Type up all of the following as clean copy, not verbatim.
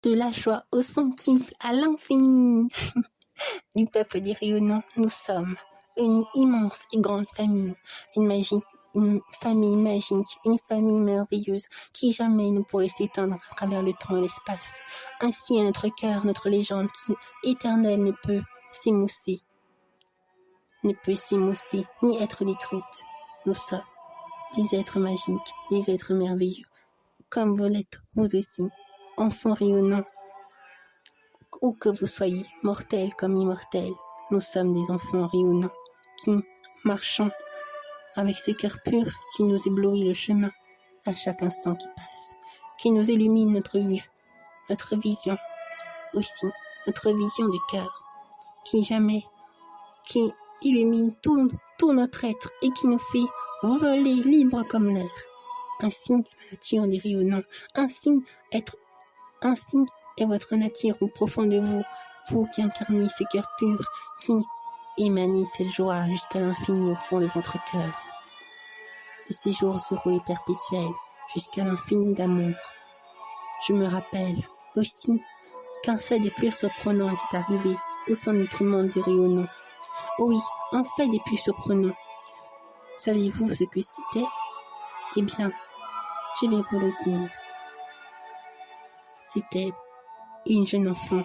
de la joie au centuple à l'infini. Du peuple des rayonnants, nous sommes une immense et grande famille, une famille magique, une famille merveilleuse qui jamais ne pourrait s'éteindre à travers le temps et l'espace. Ainsi à notre cœur, notre légende qui éternelle ne peut s'émousser, ni être détruite. Nous sommes des êtres magiques, des êtres merveilleux, comme vous l'êtes vous aussi, enfants rayonnants, où que vous soyez, mortels comme immortels. Nous sommes des enfants rayonnants qui marchons avec ce cœur pur qui nous éblouit le chemin à chaque instant qui passe, qui nous illumine notre vue, notre vision aussi, notre vision du cœur, qui illumine tout notre être et qui nous fait voler libre comme l'air. Ainsi la nature des rayonnants, ainsi est votre nature au profond de vous, vous qui incarnez ce cœur pur, qui émanez cette joie jusqu'à l'infini au fond de votre cœur. De ces jours heureux et perpétuels, jusqu'à l'infini d'amour. Je me rappelle aussi qu'un fait des plus surprenants est arrivé au sein de notre monde des rayonnants. Oui, un fait des plus surprenants. Savez-vous ce que c'était? Eh bien, je vais vous le dire. C'était une jeune enfant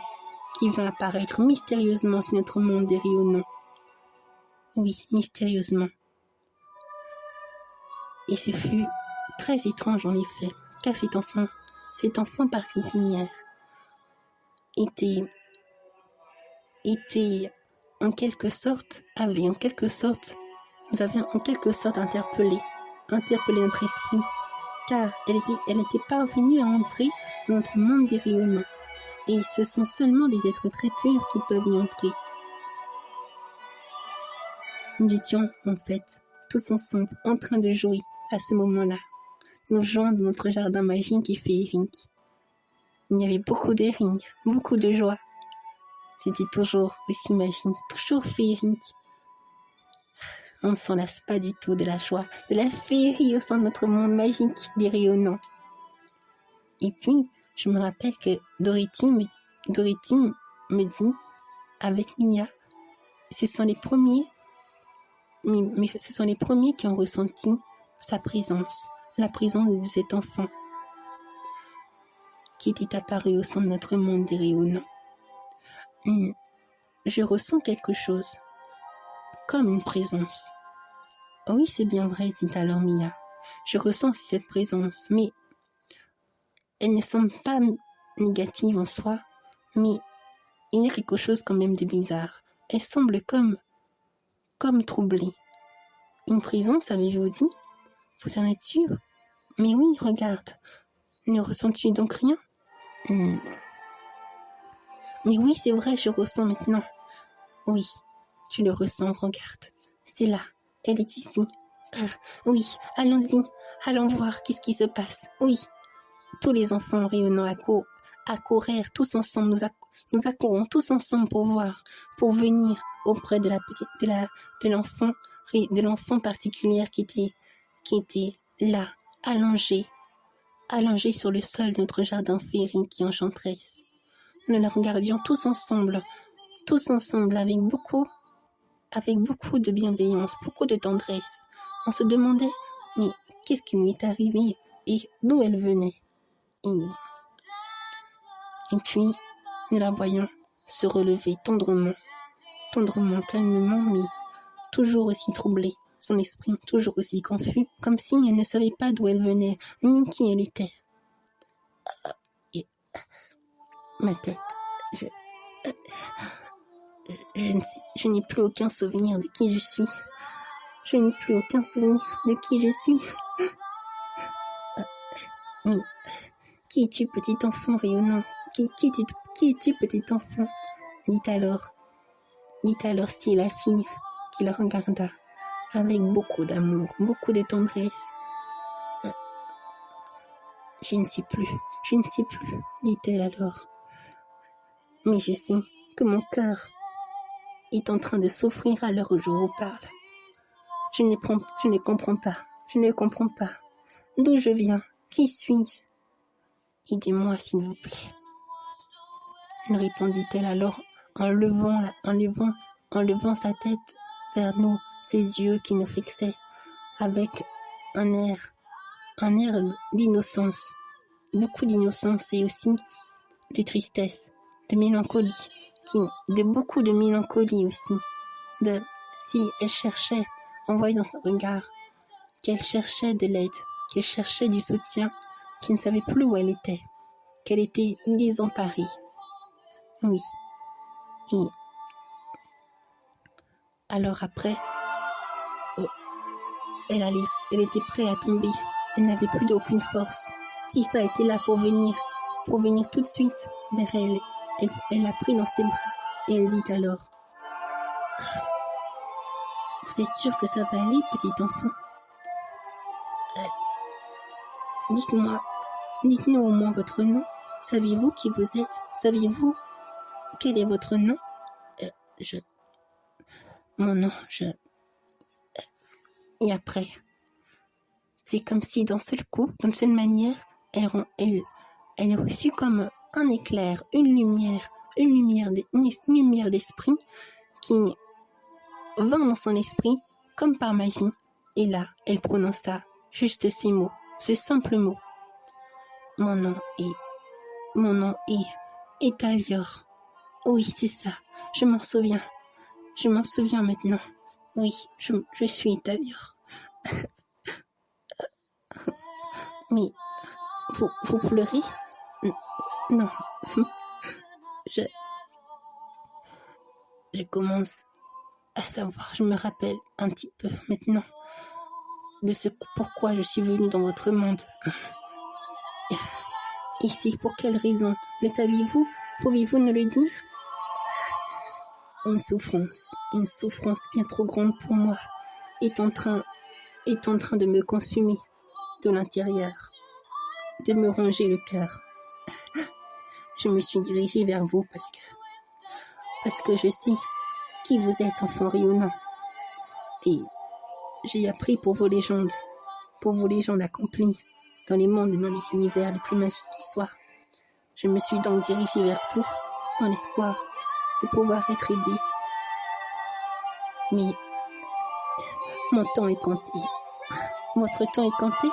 qui va apparaître mystérieusement sur notre monde des rayonnants. Oui, mystérieusement. Et ce fut très étrange en effet, car cet enfant particulière était en quelque sorte interpellé notre esprit, car elle était parvenue à entrer dans notre monde des rayonnants. Et ce sont seulement des êtres très purs qui peuvent y entrer. Nous étions, en fait, tous ensemble, en train de jouer à ce moment-là. Nous jouons dans notre jardin magique et féerique. Il y avait beaucoup de rires, beaucoup de joie. C'était toujours aussi magique, toujours féerique. On ne s'en lasse pas du tout de la joie, de la féerie au sein de notre monde magique des rayonnants. Et puis, je me rappelle que Dorothy me dit, avec Mia, ce sont les premiers qui ont ressenti sa présence, la présence de cet enfant qui était apparu au sein de notre monde des rayonnants. Je ressens quelque chose, comme une présence. Oui, c'est bien vrai, dit alors Mia. Je ressens aussi cette présence, mais elle ne semble pas négative en soi, mais il y a quelque chose quand même de bizarre. Elle semble comme troublée. Une présence, avez-vous dit? Vous en êtes sûr? Mais oui, regarde. Ne ressens-tu donc rien? Mais oui, c'est vrai, je ressens maintenant. Oui, tu le ressens, regarde. C'est là, elle est ici. Oui, allons-y, allons voir qu'est-ce qui se passe. Oui. Tous les enfants rayonnants accourèrent tous ensemble, nous accourons tous ensemble pour venir auprès de l'enfant particulière qui était là, allongée sur le sol de notre jardin féerique qui enchanteresse. Nous la regardions tous ensemble avec beaucoup de bienveillance, beaucoup de tendresse. On se demandait, mais qu'est-ce qui lui est arrivé et d'où elle venait? Et puis, nous la voyons se relever tendrement, calmement, mais toujours aussi troublée, son esprit toujours aussi confus, comme si elle ne savait pas d'où elle venait, ni qui elle était. Ma tête, je n'ai plus aucun souvenir de qui je suis. Je n'ai plus aucun souvenir de qui je suis. Mais qui es-tu, petit enfant rayonnant? Qui es-tu, petit enfant? Dit alors si la fille qui le regarda avec beaucoup d'amour, beaucoup de tendresse. Je ne sais plus, dit-elle alors. Mais je sais que mon cœur est en train de souffrir à l'heure où je vous parle. Je ne comprends pas. D'où je viens? Qui suis-je? Aidez-moi, s'il vous plaît. répondit-elle alors en levant sa tête vers nous, ses yeux qui nous fixaient avec un air d'innocence, beaucoup d'innocence et aussi de tristesse, de mélancolie, beaucoup de mélancolie aussi, si elle cherchait, on voyait dans son regard qu'elle cherchait de l'aide, qu'elle cherchait du soutien, qu'elle ne savait plus où elle était, qu'elle était désemparée. Oui. Et alors après, elle était prête à tomber. Elle n'avait plus d'aucune force. Tifa était là pour venir tout de suite vers elle. Elle l'a pris dans ses bras et elle dit alors: vous êtes sûr que ça va aller, petit enfant? Dites-nous au moins votre nom. Savez-vous qui vous êtes? Savez-vous quel est votre nom? Mon nom, Et après, c'est comme si d'un seul coup, d'une seule manière, elle reçut comme un éclair, une lumière d'esprit qui vint dans son esprit comme par magie. Et là, elle prononça juste ces mots, ce simple mot. Mon nom est Talior. Oui, c'est ça, je m'en souviens maintenant. Oui, je suis Talior. Mais, vous pleurez? Non. Je commence à savoir, je me rappelle un petit peu maintenant de pourquoi je suis venue dans votre monde. Ici, pour quelle raison? Le saviez-vous? Pouvez-vous nous le dire? Une souffrance bien trop grande pour moi est en train de me consumer de l'intérieur, de me ronger le cœur. Je me suis dirigée vers vous parce que je sais qui vous êtes, enfant rayonnant. Et j'ai appris pour vos légendes accomplies dans les mondes et dans les univers les plus magiques qui soient. Je me suis donc dirigée vers vous dans l'espoir de pouvoir être aidée. Mais mon temps est compté. Votre temps est compté?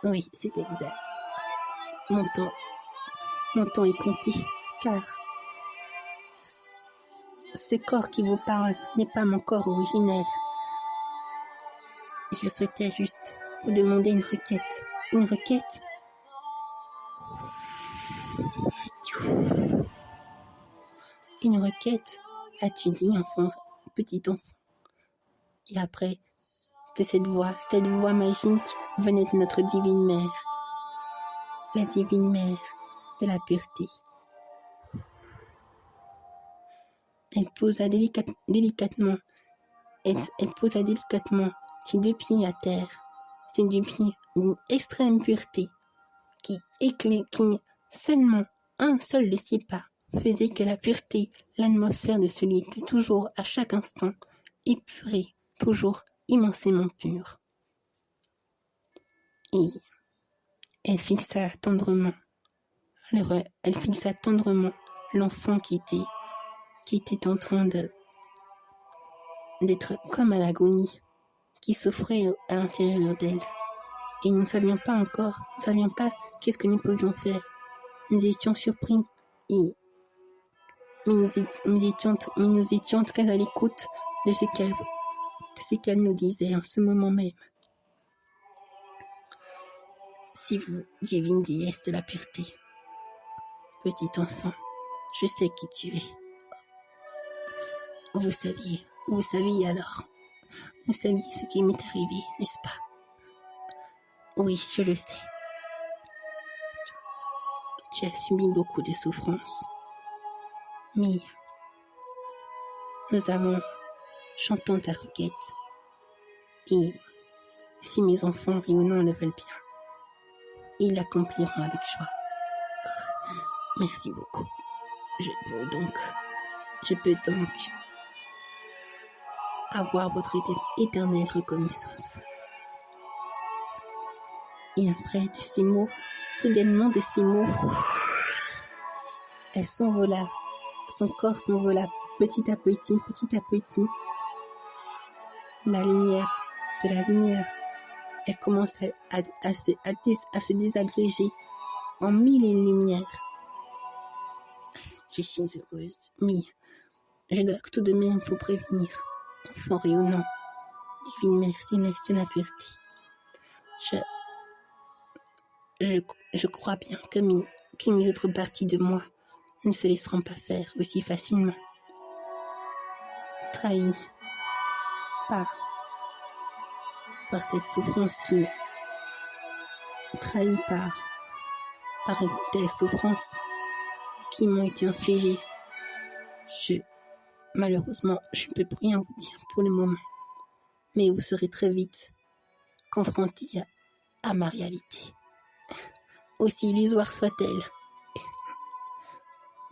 Oui, c'est exact. Mon temps est compté, car ce corps qui vous parle n'est pas mon corps originel. Je souhaitais juste vous demander une requête. Une requête? Une requête, as-tu dit, petit enfant? Et après, cette voix magique venait de notre divine mère, la divine mère de la pureté. Elle posa délicatement ses deux pieds à terre, ses deux pieds d'une extrême pureté qui seulement un seul de ses pas faisait que la pureté, l'atmosphère de celui était toujours à chaque instant épurée, toujours immensément pure. Et elle fixa tendrement l'enfant qui était en train d'être comme à l'agonie, qui souffrait à l'intérieur d'elle. Et nous ne savions pas qu'est-ce que nous pouvions faire. Nous étions surpris, mais nous étions très à l'écoute de ce qu'elle nous disait en ce moment même. Si vous, divine déesse de la pureté, petit enfant, je sais qui tu es. Vous saviez alors. Vous saviez ce qui m'est arrivé, n'est-ce pas? Oui, je le sais. Tu as subi beaucoup de souffrances. Mais chantons ta requête. Et si mes enfants rayonnants le veulent bien, ils l'accompliront avec joie. Merci beaucoup. Je peux donc avoir votre éternelle reconnaissance. Et après, soudainement de ces mots, Elle s'envola, son corps s'envola petit à petit, la lumière, de la lumière, elle commence à se désagréger en mille et une lumières. Je suis heureuse, mais je dois tout de même vous prévenir, enfant rayonnant, divine mère céleste de la pureté. Je crois bien que mes autres parties de moi ne se laisseront pas faire aussi facilement. Trahi par cette souffrance trahi par une telle souffrance qui m'ont été infligées. Malheureusement, je ne peux plus rien vous dire pour le moment, mais vous serez très vite confrontés à ma réalité. Aussi illusoire soit-elle.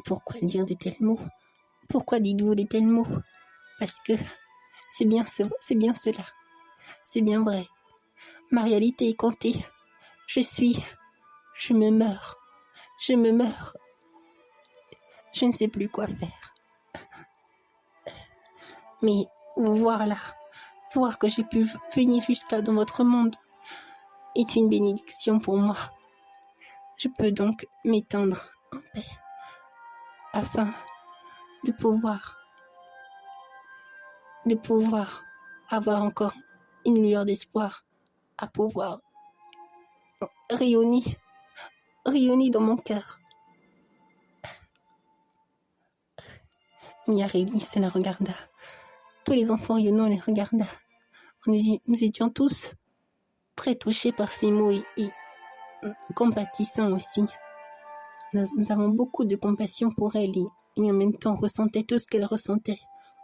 Pourquoi dire de tels mots? Pourquoi dites-vous de tels mots? Parce que c'est bien cela. C'est bien vrai. Ma réalité est comptée. Je me meurs. Je ne sais plus quoi faire. Mais voir que j'ai pu venir jusqu'à dans votre monde est une bénédiction pour moi. Je peux donc m'étendre en paix afin de pouvoir avoir encore une lueur d'espoir, à pouvoir rayonner dans mon cœur. Miarélis la regarda. Tous les enfants rayonnants les regarda. Nous étions tous très touchés par ces mots et compatissants aussi. Nous avons beaucoup de compassion pour elle et en même temps ressentait tout ce qu'elle ressentait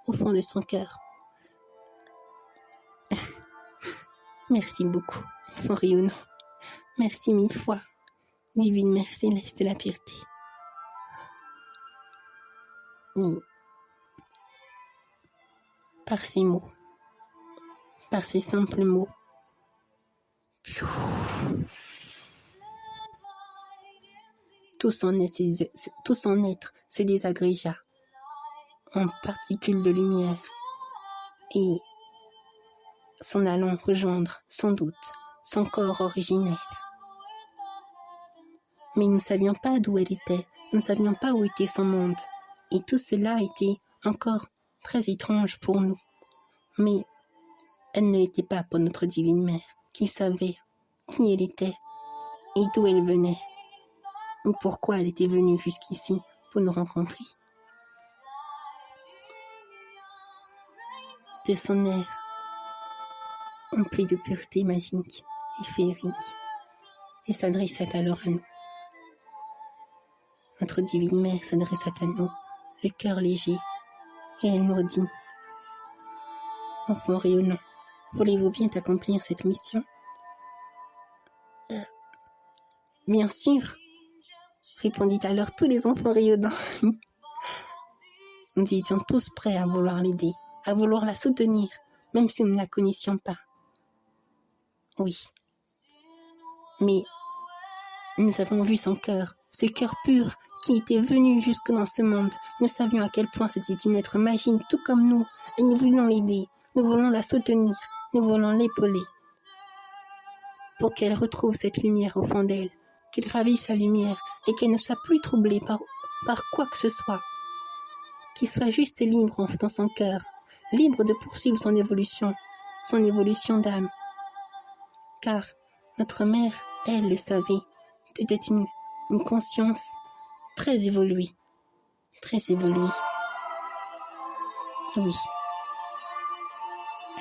au fond de son cœur. Merci beaucoup, enfant rayonnant. Merci mille fois, divine mère céleste de la pureté. Et par ces mots, par ces simples mots, tout son être se désagrégea en particules de lumière et s'en allant rejoindre, sans doute, son corps originel. Mais nous ne savions pas d'où elle était, nous ne savions pas où était son monde, et tout cela était encore très étrange pour nous. Mais elle ne l'était pas pour notre divine mère, qui savait qui elle était et d'où elle venait, ou pourquoi elle était venue jusqu'ici pour nous rencontrer. De son air empli de pureté magique et féerique, et s'adressait alors à nous. Notre divine mère s'adressait à nous, le cœur léger, et elle nous dit: enfant rayonnant, voulez-vous bien accomplir cette mission? Bien sûr, répondit alors tous les enfants rayonnants. Nous étions tous prêts à vouloir l'aider, à vouloir la soutenir, même si nous ne la connaissions pas. Oui, mais nous avons vu son cœur, ce cœur pur qui était venu jusque dans ce monde. Nous savions à quel point c'était une être magique, tout comme nous, et nous voulions l'aider, nous voulons la soutenir, nous voulons l'épauler, pour qu'elle retrouve cette lumière au fond d'elle, qu'elle ravive sa lumière, et qu'elle ne soit plus troublée par quoi que ce soit, qu'il soit juste libre dans son cœur, libre de poursuivre son évolution d'âme. Car notre mère, elle le savait, c'était une conscience très évoluée. Et oui,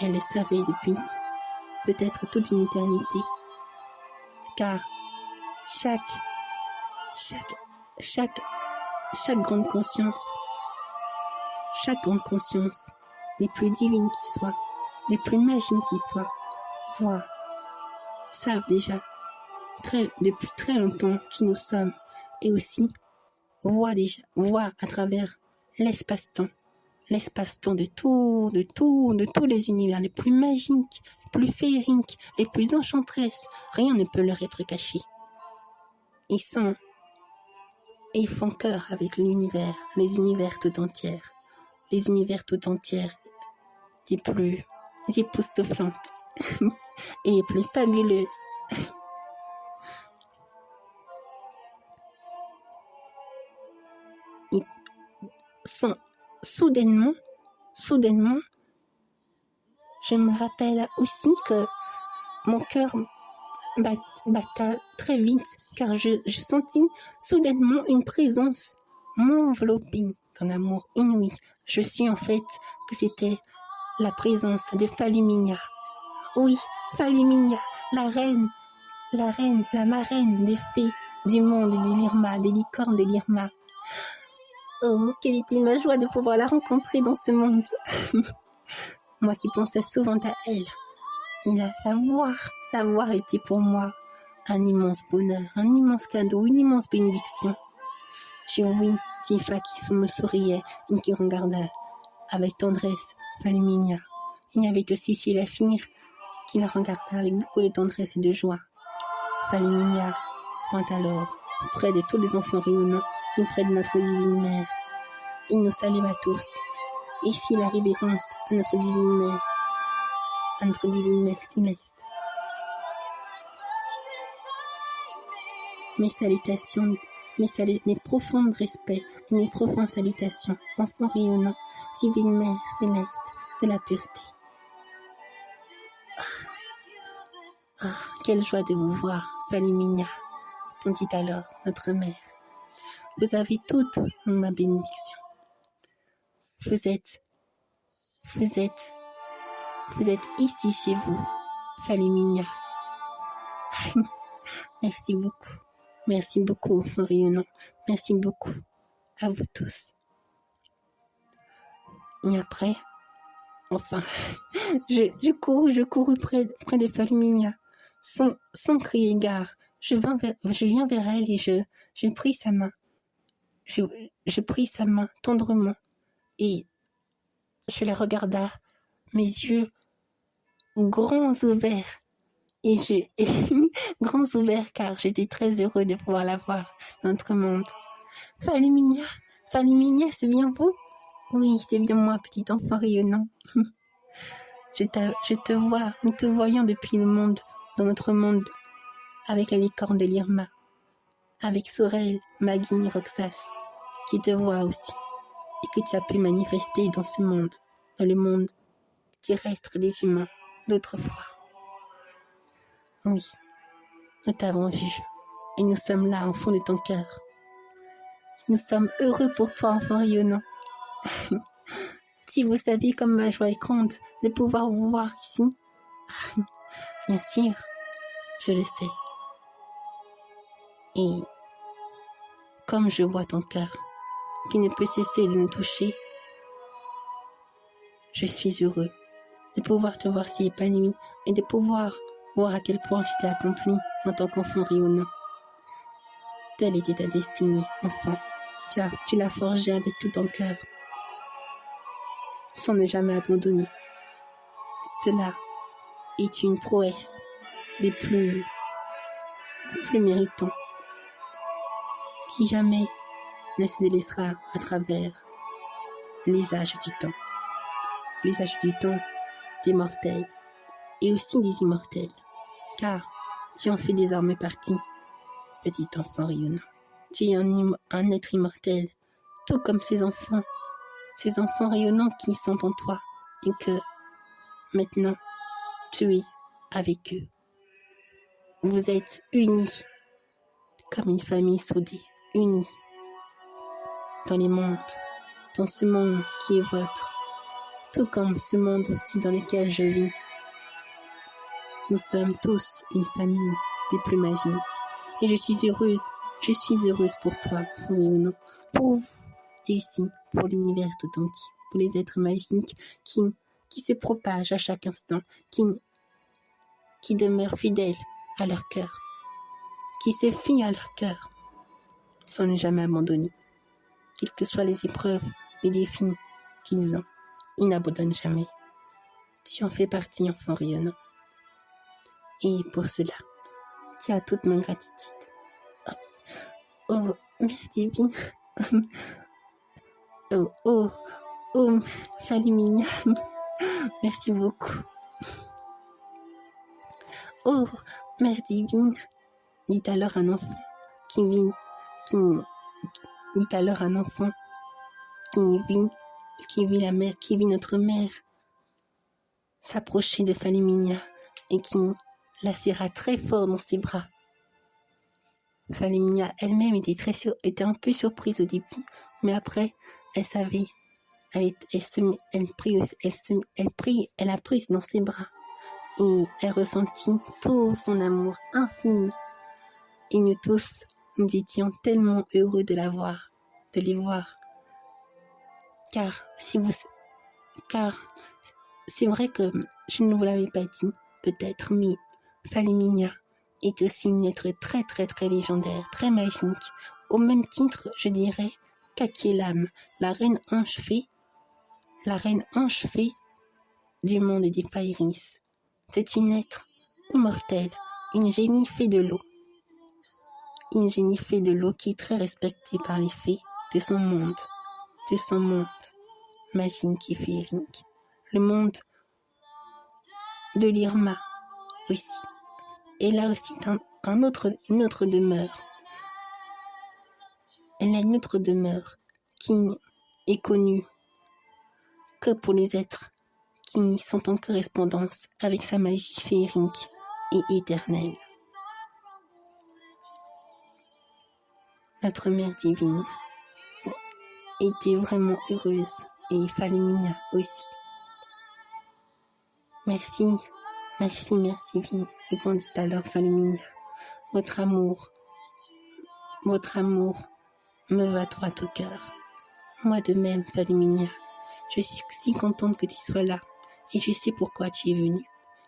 elle le savait depuis peut-être toute une éternité, car chaque grande conscience, les plus divines qui soient, les plus magiques qui soient, savent déjà depuis très longtemps qui nous sommes, et aussi voient à travers l'espace-temps de tous les univers, les plus magiques, les plus féeriques, les plus enchanteresses. Rien ne peut leur être caché. Et sans et ils font cœur avec l'univers, les univers tout entiers, les univers tout entiers, les plus époustouflantes et les plus fabuleuses. Ils sont soudainement, je me rappelle aussi que mon cœur batta très vite car je sentis soudainement une présence m'envelopper d'un amour inouï. Je suis en fait que c'était la présence de Faluminia. Oui, Faluminia, la marraine des fées du monde des Lirma, des licornes des Lirma. Oh, quelle était ma joie de pouvoir la rencontrer dans ce monde. Moi qui pensais souvent à elle. Et la voir était pour moi un immense bonheur, un immense cadeau, une immense bénédiction. J'ai oui, Tifa qui me souriait et qui regardait avec tendresse Faluminia. Il y avait aussi Silafir qui la regardait avec beaucoup de tendresse et de joie. Faluminia vint alors près de tous les enfants rayonnants et près de notre divine mère. Il nous salua tous et fit la révérence à notre divine mère céleste. Mes salutations, mes profonds respects et mes profondes salutations, enfants rayonnants, divine mère céleste de la pureté. Quelle joie de vous voir, Faluminia, dit alors notre mère. Vous avez toute ma bénédiction. Vous êtes ici chez vous, Faluminia. Merci beaucoup, enfants rayonnants. Merci beaucoup à vous tous. Et après, enfin, je cours près de Faluminia, sans crier gare. Je viens vers elle et je pris sa main. Je pris sa main tendrement et je la regarda, mes yeux grands ouverts. Et grands ouverts car j'étais très heureux de pouvoir la voir dans notre monde. Faluminia, c'est bien vous? Oui, c'est bien moi, petit enfant rayonnant. Je te vois, nous te voyons depuis le monde, dans notre monde, avec la licorne de Lirma, avec Sorel, Maggie, Roxas, qui te voit aussi, et que tu as pu manifester dans ce monde, dans le monde terrestre des humains, d'autrefois. Oui, nous t'avons vu, et nous sommes là au fond de ton cœur. Nous sommes heureux pour toi, enfant rayonnant. Si vous saviez comme ma joie est grande de pouvoir vous voir ici. Bien sûr, je le sais. Et comme je vois ton cœur, qui ne peut cesser de nous toucher, je suis heureux de pouvoir te voir si épanoui et de pouvoir voir à quel point tu t'es accompli en tant qu'enfant rayonnant. Telle était ta destinée, enfant. Tu l'as forgée avec tout ton cœur, sans ne jamais abandonner. Cela est une prouesse des plus méritants, qui jamais ne se délaissera à travers les âges du temps. Les âges du temps des mortels et aussi des immortels, car tu en fais désormais partie, petit enfant rayonnant. Tu es un être immortel, tout comme ces enfants rayonnants qui sont en toi et que maintenant tu es avec eux. Vous êtes unis comme une famille soudée, unis dans les mondes, dans ce monde qui est votre, tout comme ce monde aussi dans lequel je vis. Nous sommes tous une famille des plus magiques et je suis heureuse pour toi, pour vous et aussi pour l'univers tout entier, pour les êtres magiques qui se propagent à chaque instant, qui demeurent fidèles à leur cœur, qui se fient à leur cœur, sans ne jamais abandonner. Quelles que soient les épreuves, les défis qu'ils ont, ils n'abandonnent jamais. Tu en fais partie, enfant rayonnant. Et pour cela, tu as toute ma gratitude. Oh, Mère divine. Oh, Falimina. Merci beaucoup. Oh, Mère divine, dit alors un enfant qui vit notre mère s'approcher de Falimina et qui la serra très fort dans ses bras. Falimina elle-même était un peu surprise au début, mais après, elle savait. Elle a pris dans ses bras et elle ressentit tout son amour infini. Et nous tous, nous étions tellement heureux de les voir. Car c'est vrai que je ne vous l'avais pas dit, peut-être, mais Falimina est aussi une être très très très légendaire, très magique. Au même titre, je dirais, qu'Akelam, la reine ange fée du monde des Fairies. C'est une être immortelle, une génie fée de l'eau. Une génie fée de l'eau qui est très respectée par les fées de son monde magique et féerique. Le monde de l'Irma aussi. Elle a aussi une autre demeure. Elle a une autre demeure qui est connue que pour les êtres qui sont en correspondance avec sa magie féerique et éternelle. Notre mère divine était vraiment heureuse et Falimina aussi. Merci, mère divine, répondit alors Falimina. Votre amour me va droit au cœur. Moi de même, Falimina, je suis si contente que tu sois là et je sais pourquoi tu es venue.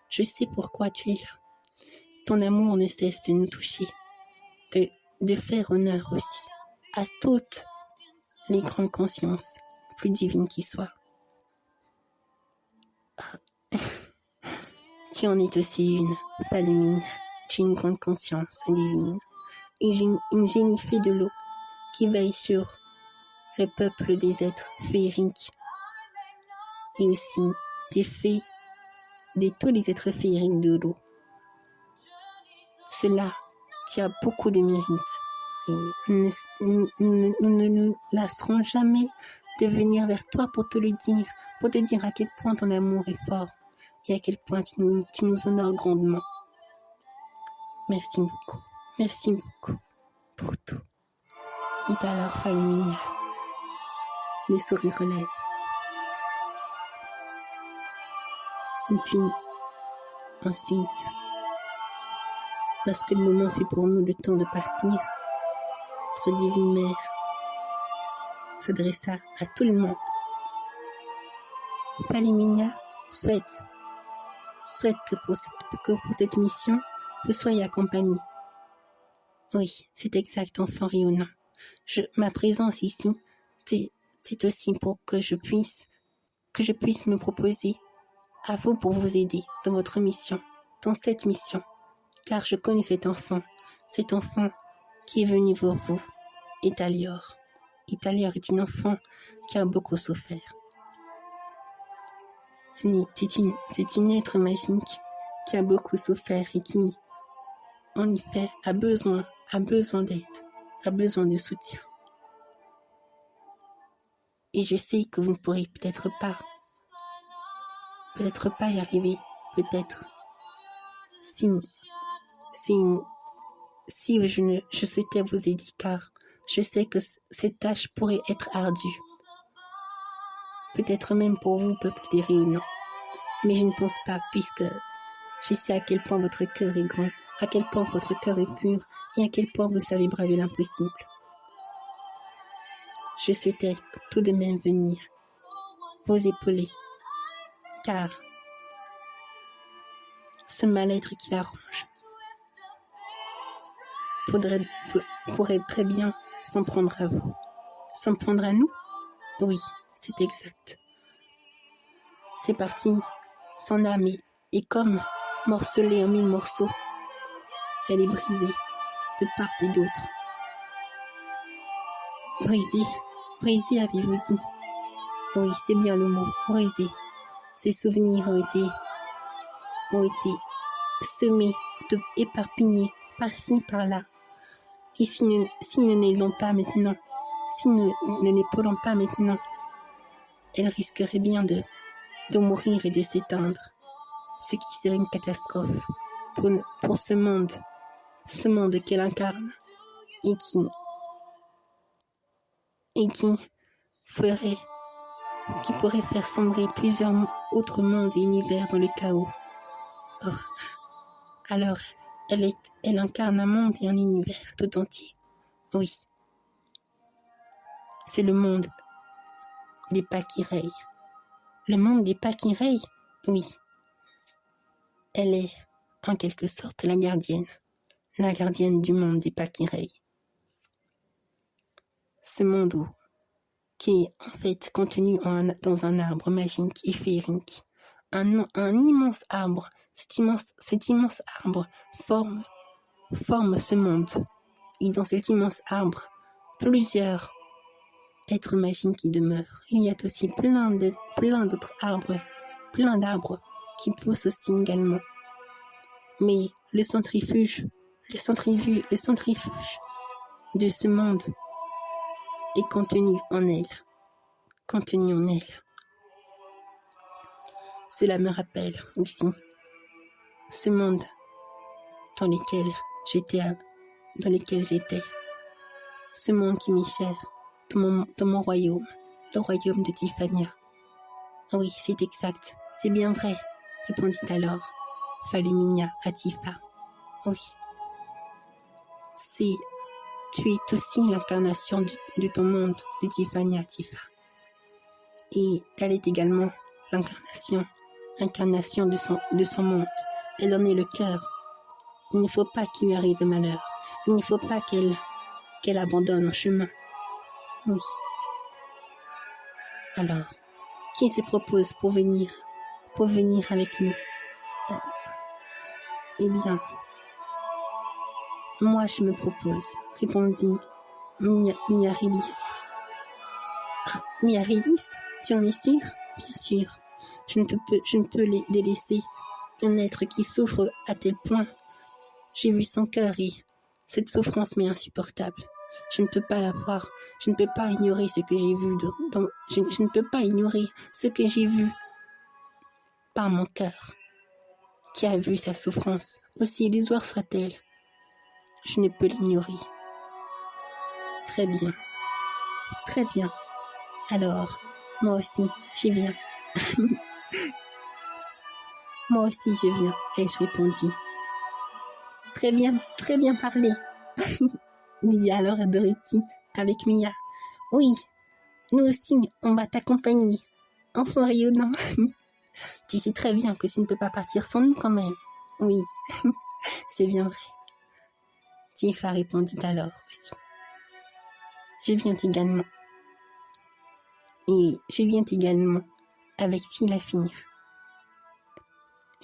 Je sais pourquoi tu es là. Ton amour ne cesse de nous toucher, de faire honneur aussi à toutes les grandes consciences, plus divines qui soient. Tu en es aussi une, Falimina. Tu es une grande conscience divine, une génie fée de l'eau qui veille sur le peuple des êtres féeriques et aussi des fées, de tous les êtres féeriques de l'eau. Cela, tu as beaucoup de mérite et nous ne nous lasserons jamais de venir vers toi pour te dire à quel point ton amour est fort et à quel point tu nous honores grandement. Merci beaucoup pour tout. Dit alors Falimina, le sourire aux lèvres. Et puis, ensuite, lorsque le moment fait pour nous le temps de partir, notre divine mère s'adressa à tout le monde. Falimina souhaite que pour cette mission, vous soyez accompagnés. Oui, c'est exact, enfant rayonnant. Ma présence ici, c'est aussi pour que je puisse me proposer à vous pour vous aider dans votre mission, dans cette mission. Car je connais cet enfant qui est venu vers vous, Italior. Italior est une enfant qui a beaucoup souffert. C'est une être magique qui a beaucoup souffert et qui, en effet, a besoin d'aide, a besoin de soutien. Et je sais que vous ne pourrez peut-être pas y arriver, peut-être, si je souhaitais vous aider, car je sais que cette tâche pourrait être ardue. Peut-être même pour vous, peuple des rayonnants. Mais je ne pense pas, puisque je sais à quel point votre cœur est grand, à quel point votre cœur est pur, et à quel point vous savez braver l'impossible. Je souhaitais tout de même venir vous épauler, car ce mal-être qui l'arrange pourrait très bien s'en prendre à vous. S'en prendre à nous? Oui, c'est exact. C'est parti, son âme est comme morcelée en 1000 morceaux. Elle est brisée de part et d'autre. Brisé, brisé avez-vous dit? Oui, c'est bien le mot, brisé. Ces souvenirs ont été semés, éparpillés, par-ci, par-là. Et si nous ne l'aidons pas maintenant, si nous ne l'épaulons pas maintenant, elle risquerait bien de mourir et de s'éteindre, ce qui serait une catastrophe pour ce monde qu'elle incarne et qui pourrait faire sombrer plusieurs autres mondes et univers dans le chaos. Oh. Alors, elle incarne un monde et un univers tout entier. Oui. C'est le monde des Pakireï. Le monde des Pakireï, oui. Elle est, en quelque sorte, la gardienne du monde des Pakireï. Ce monde qui est en fait contenu dans un arbre magique et féerique. Un immense arbre. Cet immense arbre forme ce monde. Et dans cet immense arbre, plusieurs êtres magiques qui demeurent. Il y a aussi plein d'autres arbres, plein d'arbres qui poussent aussi également. Mais le centrifuge de ce monde est contenu en elle. Cela me rappelle aussi ce monde dans lequel j'étais, ce monde qui m'est cher, dans mon royaume, le royaume de Tiffania. Oui, c'est exact, c'est bien vrai, répondit alors Faluminia à Tifa. Oui, tu es aussi l'incarnation de ton monde, de Tiffania, Tifa. Et elle est également l'incarnation de son monde. Elle en est le cœur. Il ne faut pas qu'il lui arrive malheur. Il ne faut pas qu'elle abandonne en chemin. Oui. Alors, qui se propose pour venir avec nous? Eh bien, moi je me propose, répondit Miaridis. Miaridis, tu en es sûr? Bien sûr. Je ne peux les délaisser un être qui souffre à tel point. J'ai vu son cœur et cette souffrance m'est insupportable. Je ne peux pas la voir. Je ne peux pas ignorer ce que j'ai vu. Je ne peux pas ignorer ce que j'ai vu par mon cœur qui a vu sa souffrance. Aussi illusoire soit-elle, je ne peux l'ignorer. Très bien. Très bien. Alors, moi aussi, j'y viens. Moi aussi, je viens, ai-je répondu. Très bien parlé, dit alors Dorothy avec Mia. Oui, nous aussi, on va t'accompagner. Enfant rayonnant. Tu sais très bien que tu ne peux pas partir sans nous quand même. Oui, c'est bien vrai. Tifa répondit alors aussi. Je viens également. Et je viens également avec Silafir.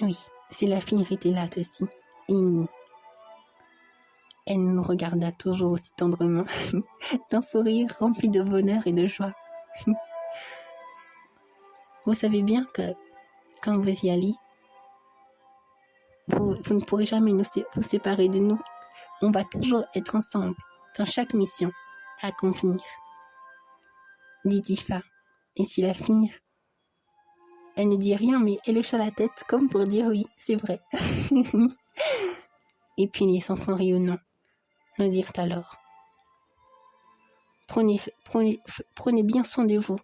Oui, Silafir était là aussi. Et elle nous regarda toujours aussi tendrement, d'un sourire rempli de bonheur et de joie. Vous savez bien que quand vous y allez, vous ne pourrez jamais vous séparer de nous. On va toujours être ensemble dans chaque mission à accomplir. Dit Tifa. Et Silafir, elle ne dit rien, mais elle hocha la tête comme pour dire oui, c'est vrai. Et puis les enfants rayonnants nous dirent alors: prenez bien soin de vous.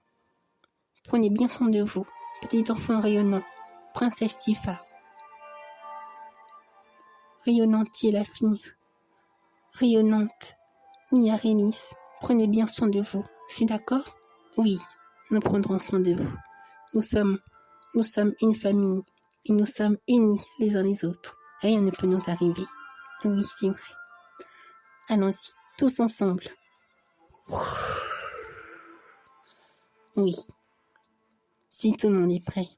Prenez bien soin de vous, petit enfant rayonnant, princesse Tifa. Rayonnante Silafir, rayonnante Miarélis, prenez bien soin de vous. C'est d'accord? Oui, nous prendrons soin de vous. Nous sommes une famille et nous sommes unis les uns les autres. Rien ne peut nous arriver. Oui, c'est vrai. Allons-y, tous ensemble. Oui. Si tout le monde est prêt,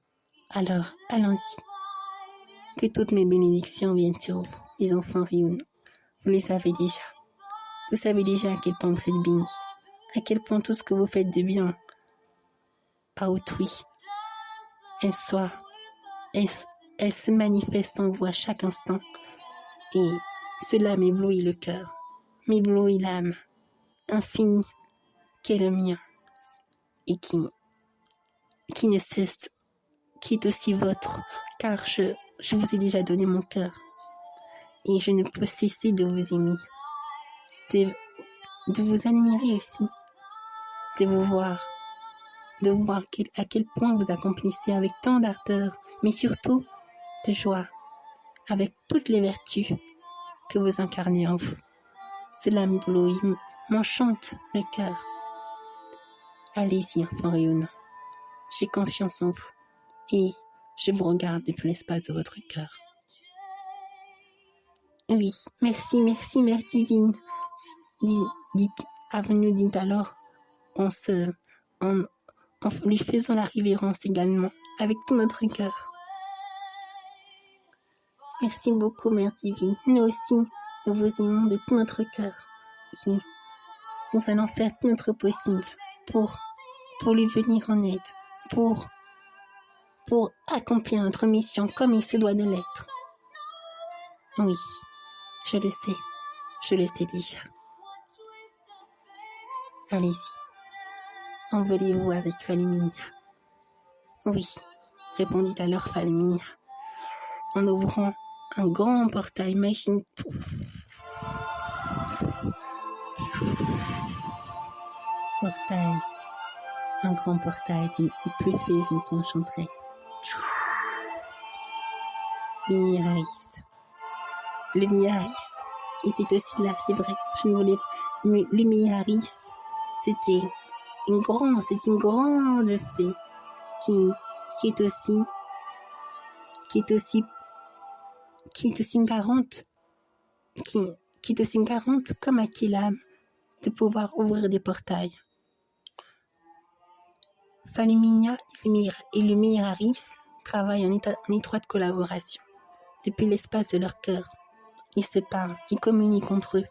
alors allons-y. Que toutes mes bénédictions viennent sur vous, les enfants rayonnants. Vous le savez déjà. Vous savez déjà à quel point vous êtes bénis. à quel point tout ce que vous faites de bien à autrui, elle se manifeste en vous à chaque instant. Et cela m'éblouit le cœur, m'éblouit l'âme infinie qu'est le mien et qui ne cesse, qui est aussi votre, car je vous ai déjà donné mon cœur et je ne peux cesser de vous aimer, de vous admirer aussi, de vous voir, à quel point vous accomplissez avec tant d'ardeur, mais surtout de joie, avec toutes les vertus que vous incarnez en vous. Cela m'éblouit, m'enchante le cœur. Allez-y, enfant rayonnant. J'ai confiance en vous et je vous regarde depuis l'espace de votre cœur. Oui, merci, Mère divine. Dites alors, en lui faisant la révérence également, avec tout notre cœur. Merci beaucoup, Mère divine. Nous aussi, nous vous aimons de tout notre cœur. Et nous allons faire tout notre possible pour lui venir en aide, pour accomplir notre mission comme il se doit de l'être. Oui, je le sais déjà. Allez-y, envolez-vous avec Faliminia. Oui, répondit alors Faliminia, en ouvrant un grand portail magique. Un grand portail des plus féeriques enchanteresses. Lumiaris était aussi là, c'est vrai. Lumiaris, c'est une grande fée qui est aussi une garante comme Akilam de pouvoir ouvrir des portails. Faliminia et Lumiaris travaillent en étroite collaboration. Depuis l'espace de leur cœur, ils se parlent, ils communiquent entre eux.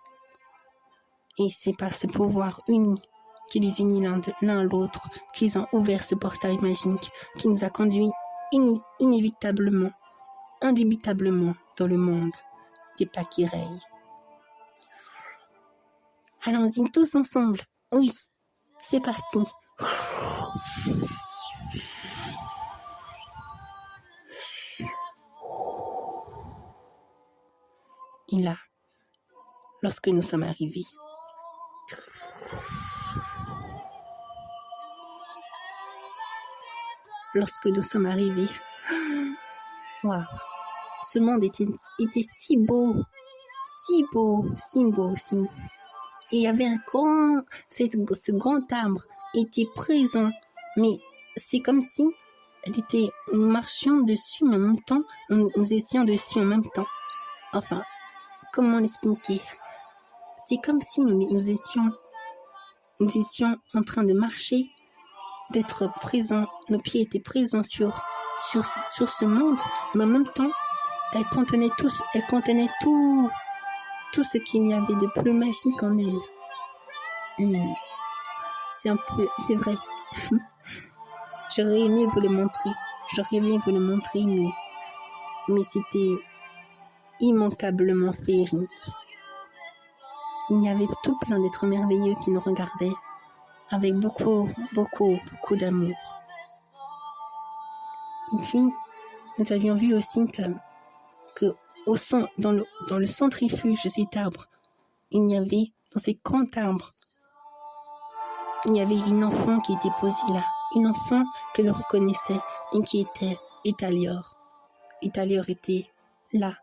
Et c'est par ce pouvoir uni qui les unit l'un à l'autre qu'ils ont ouvert ce portail magique qui nous a conduits inévitablement, indubitablement dans le monde des Pakireilles. Allons-y tous ensemble. Oui, c'est parti. Et là, lorsque nous sommes arrivés, waouh, ce monde était si beau. Et il y avait ce grand arbre était présent, mais c'est comme si nous marchions dessus, mais en même temps, nous étions dessus en même temps. Enfin, comment l'expliquer? C'est comme si nous étions en train de marcher, d'être présents, nos pieds étaient présents sur ce monde, mais en même temps, elle contenait tout ce qu'il y avait de plus magique en elle. C'est vrai. J'aurais aimé vous le montrer, mais c'était immanquablement féerique. Il y avait tout plein d'êtres merveilleux qui nous regardaient avec beaucoup d'amour. Et puis, nous avions vu aussi que dans le centrifuge de cet arbre, dans ces grands arbres, il y avait une enfant qui était posée là, une enfant que l'on reconnaissait et qui était Étalior. Étalior était là,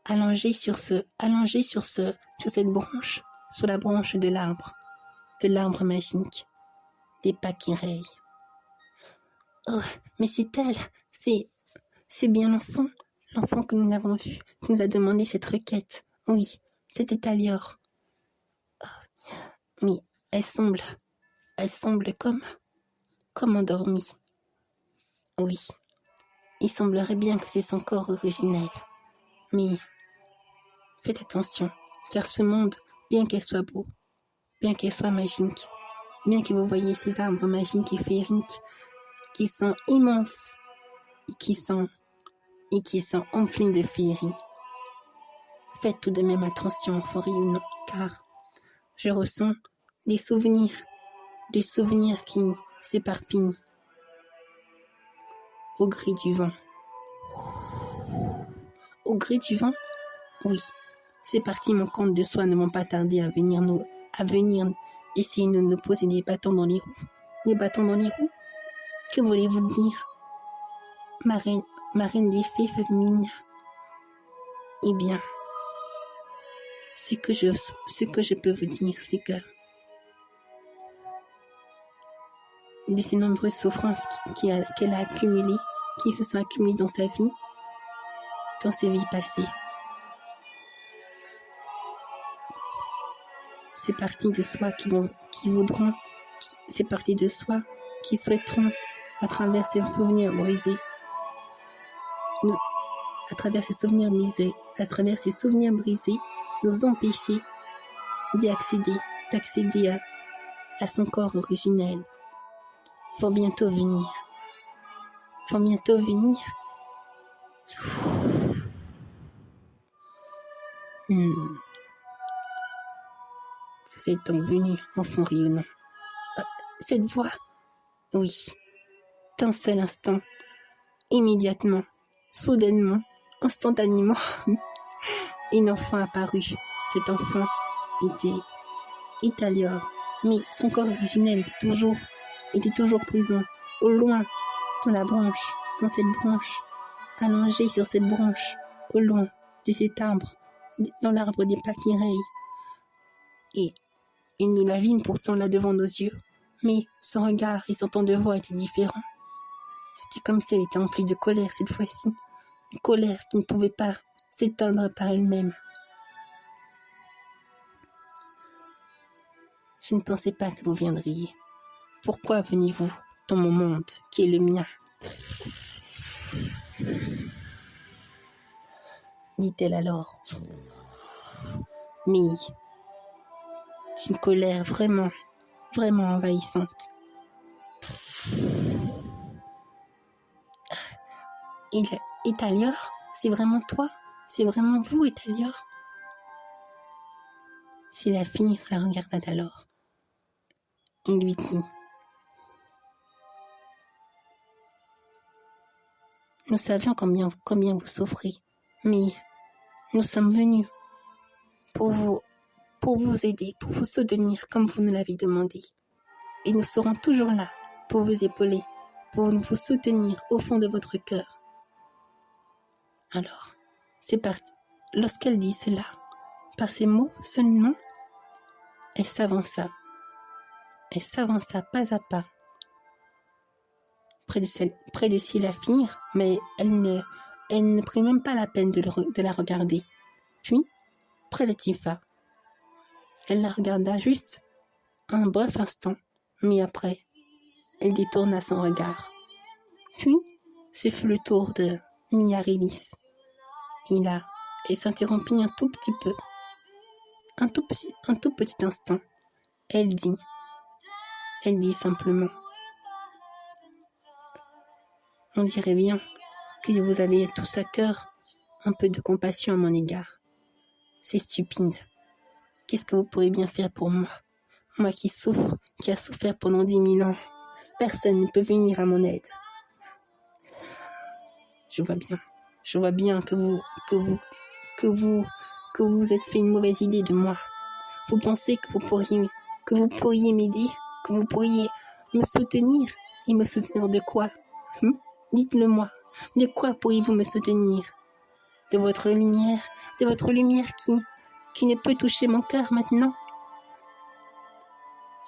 allongé sur cette branche, sur la branche de l'arbre magique, des Pakireilles. Oh, mais c'est elle, c'est bien l'enfant que nous avons vu, qui nous a demandé cette requête. Oui, c'était Étalior. Oh, mais elle semble comme endormie. Oui, il semblerait bien que c'est son corps originel. Mais faites attention, car ce monde, bien qu'elle soit beau, bien qu'elle soit magique, bien que vous voyez ces arbres magiques et féeriques qui sont immenses et qui sont emplis de féerie. Faites tout de même attention, forêt ou non, car je ressens des souvenirs qui s'éparpillent au gré du vent. Au gré du vent, oui. C'est parti, mon conte de soi ne vont pas tarder à venir essayer de nous poser des bâtons dans les roues. Des bâtons dans les roues? Que voulez-vous dire, ma reine des fées féminines? Eh bien, ce que je peux vous dire, c'est que de ces nombreuses souffrances qu'elle a accumulées, qui se sont accumulées dans sa vie, dans ses vies passées, c'est parties de soi c'est parties de soi qui souhaiteront, à travers ces souvenirs brisés, nous empêcher d'accéder à son corps originel. Faut bientôt venir. Vous êtes donc venu, enfant rayonnant. Cette voix, oui, d'un seul instant, immédiatement, soudainement, instantanément, un enfant apparut. Cet enfant était Italior, mais son corps originel était toujours présent, au loin, dans cette branche, allongé sur cette branche, au loin de cet arbre, dans l'arbre des pâquereilles. Et nous la vîmes pourtant là devant nos yeux, mais son regard et son ton de voix étaient différents. C'était comme si elle était emplie de colère cette fois-ci, une colère qui ne pouvait pas s'éteindre par elle-même. Je ne pensais pas que vous viendriez. Pourquoi venez-vous dans mon monde qui est le mien? Dit-elle alors. Mais d'une colère vraiment, vraiment envahissante. Italior, c'est vraiment toi? C'est vraiment vous, Italior? Si la fille la regarda alors, il lui dit: nous savions combien vous souffrez, mais nous sommes venus pour vous aider, pour vous soutenir comme vous nous l'avez demandé. Et nous serons toujours là pour vous épauler, pour vous soutenir au fond de votre cœur. Alors, c'est parti. Lorsqu'elle dit cela, par ces mots seulement, elle s'avança pas à pas près de Silafire, mais elle ne prit même pas la peine de la regarder. Puis, près de Tifa, elle la regarda juste un bref instant, mais après, elle détourna son regard. Puis, ce fut le tour de Miarélis. Et là, elle s'interrompit un tout petit peu. Un tout petit instant. Elle dit simplement: on dirait bien que vous avez tous à cœur un peu de compassion à mon égard. C'est stupide. Qu'est-ce que vous pourrez bien faire pour moi? Moi qui a souffert pendant 10 000 ans. Personne ne peut venir à mon aide. Je vois bien que vous êtes fait une mauvaise idée de moi. Vous pensez que vous pourriez m'aider, que vous pourriez me soutenir. Et me soutenir de quoi? Dites-le moi. De quoi pourriez-vous me soutenir? De votre lumière qui ne peut toucher mon cœur maintenant?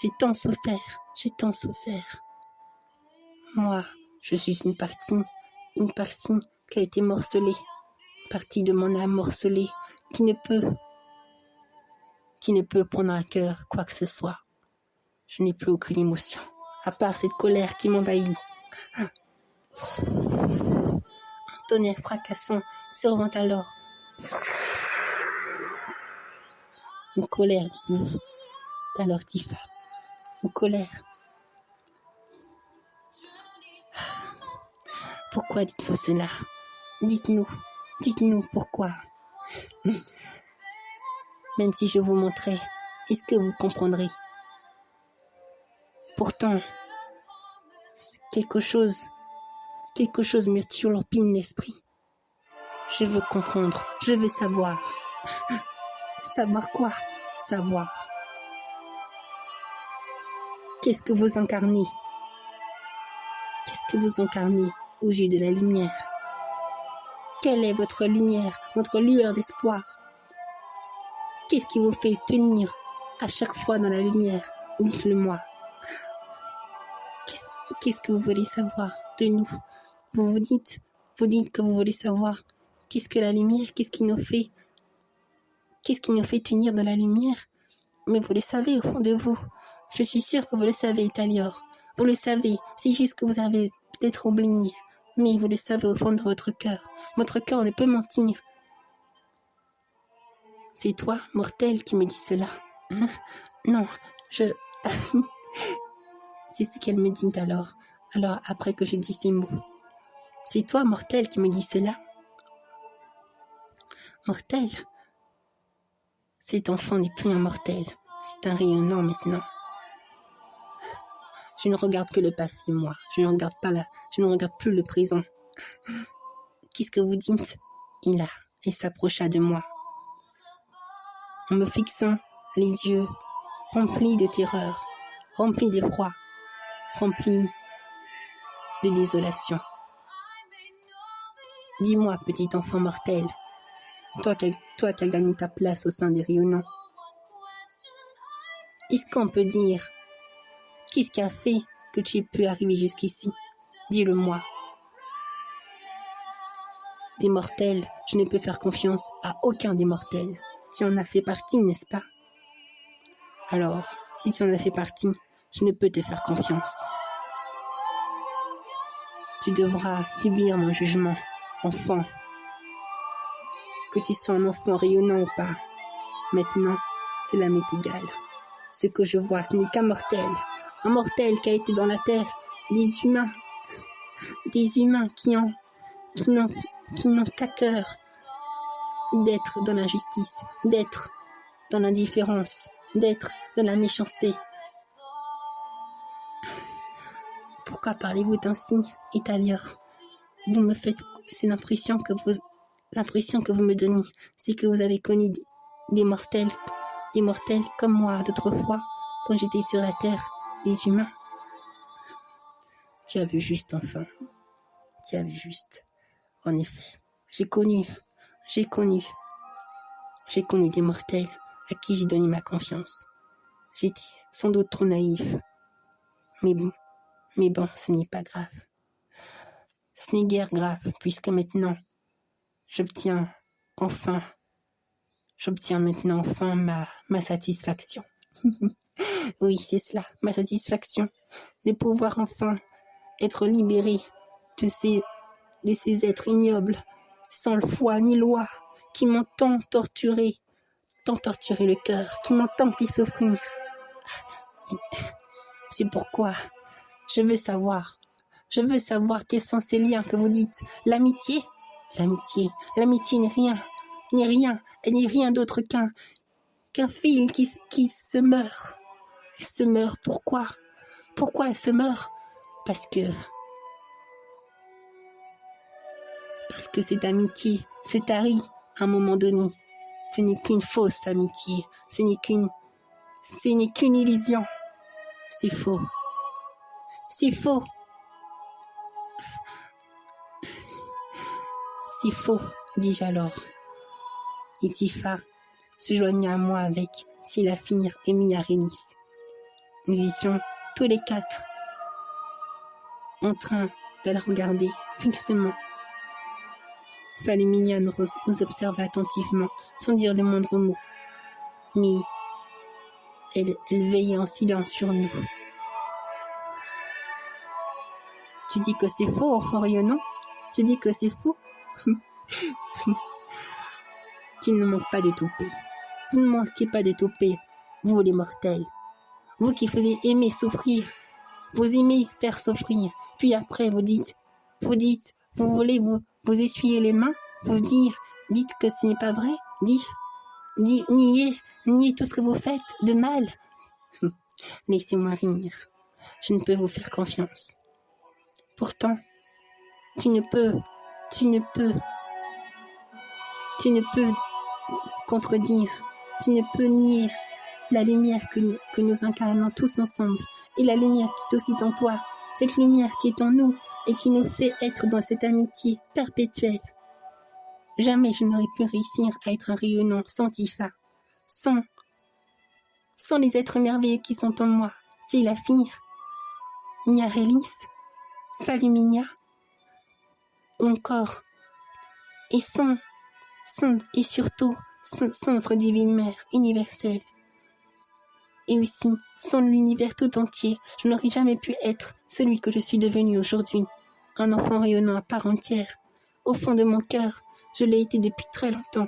J'ai tant souffert. Moi, je suis une partie qui a été morcelée, une partie de mon âme morcelée, qui ne peut prendre à cœur quoi que ce soit. Je n'ai plus aucune émotion, à part cette colère qui m'envahit. Un tonnerre fracassant survint alors. Une colère vive, Alors Tifa, en colère. Pourquoi dites-vous cela? Dites-nous pourquoi. Même si je vous montrais, est-ce que vous comprendrez? Pourtant, quelque chose me turlupine l'esprit. Je veux comprendre, je veux savoir. Savoir quoi? Savoir. Qu'est-ce que vous incarnez? Qu'est-ce que vous incarnez aux yeux de la lumière? Quelle est votre lumière, votre lueur d'espoir? Qu'est-ce qui vous fait tenir à chaque fois dans la lumière? Dites-le-moi. Qu'est-ce que vous voulez savoir de nous? Vous dites que vous voulez savoir. Qu'est-ce que la lumière? Qu'est-ce qui nous fait tenir dans la lumière? Mais vous le savez au fond de vous. Je suis sûre que vous le savez, Talior. Vous le savez. C'est juste que vous avez peut-être oublié. Mais vous le savez au fond de votre cœur. Votre cœur ne peut mentir. C'est toi, mortel, qui me dis cela. Hein? Non, c'est ce qu'elle me dit alors. Alors, après que j'ai dit ces mots. C'est toi, mortel, qui me dis cela. Mortel? Cet enfant n'est plus un mortel. C'est un rayonnant maintenant. Je ne regarde que le passé, moi. Je ne regarde plus le présent. Qu'est-ce que vous dites? Il s'approcha de moi. En me fixant les yeux remplis de terreur, remplis d'effroi, remplis de désolation. Dis-moi, petit enfant mortel, toi qui as gagné ta place au sein des rayonnants, est-ce qu'on peut dire qu'est-ce qui a fait que tu aies pu arriver jusqu'ici? Dis-le-moi. Des mortels, je ne peux faire confiance à aucun des mortels. Tu en as fait partie, n'est-ce pas? Alors, si tu en as fait partie, je ne peux te faire confiance. Tu devras subir mon jugement, enfant. Que tu sois un enfant rayonnant ou pas, maintenant, cela m'est égal. Ce que je vois, ce n'est qu'un mortel. Un mortel qui a été dans la terre. Des humains qui n'ont qu'à cœur d'être dans l'injustice, d'être dans l'indifférence, d'être dans la méchanceté. Pourquoi parlez-vous ainsi, Italieur? Vous me faites, c'est l'impression que vous me donnez, c'est que vous avez connu des mortels comme moi d'autrefois, quand j'étais sur la terre, des humains. Tu as vu juste, enfin. Tu as vu juste. En effet, j'ai connu des mortels à qui j'ai donné ma confiance. J'étais sans doute trop naïf. Mais bon, ce n'est pas grave. Ce n'est guère grave, puisque maintenant, j'obtiens maintenant ma satisfaction. Oui, c'est cela, ma satisfaction, de pouvoir enfin être libéré de ces êtres ignobles, sans le foi ni loi, qui m'ont tant torturé le cœur, qui m'ont tant fait souffrir. C'est pourquoi je veux savoir quels sont ces liens que vous dites. L'amitié n'est rien, elle n'est rien d'autre qu'un fil qui se meurt. Elle se meurt, pourquoi elle se meurt? Parce que cette amitié se tarit à un moment donné. Ce n'est qu'une fausse amitié, ce n'est qu'une illusion. C'est faux, dis-je alors. Et Tifa se joignit à moi avec Silafir et Miarénis. Nous étions tous les quatre en train de la regarder fixement. Faluminia nous observa attentivement, sans dire le moindre mot. Mais elle veillait en silence sur nous. Tu dis que c'est faux, enfant rayonnant? Tu dis que c'est faux? Tu ne manques pas de toupet. Vous ne manquez pas de toupet, vous les mortels. vous qui aimez souffrir, vous aimez faire souffrir, puis après vous voulez vous essuyer les mains, dites que ce n'est pas vrai, niez tout ce que vous faites de mal. Laissez-moi rire, je ne peux vous faire confiance. Pourtant, tu ne peux contredire, tu ne peux nier la lumière que nous incarnons tous ensemble, et la lumière qui est aussi en toi, cette lumière qui est en nous et qui nous fait être dans cette amitié perpétuelle. Jamais je n'aurais pu réussir à être un rayonnant sans Tifa, sans les êtres merveilleux qui sont en moi, c'est la fille, Miarelis, Faluminia, encore, et surtout sans notre divine mère universelle. Et aussi, sans l'univers tout entier, je n'aurais jamais pu être celui que je suis devenu aujourd'hui, un enfant rayonnant à part entière. Au fond de mon cœur, je l'ai été depuis très longtemps.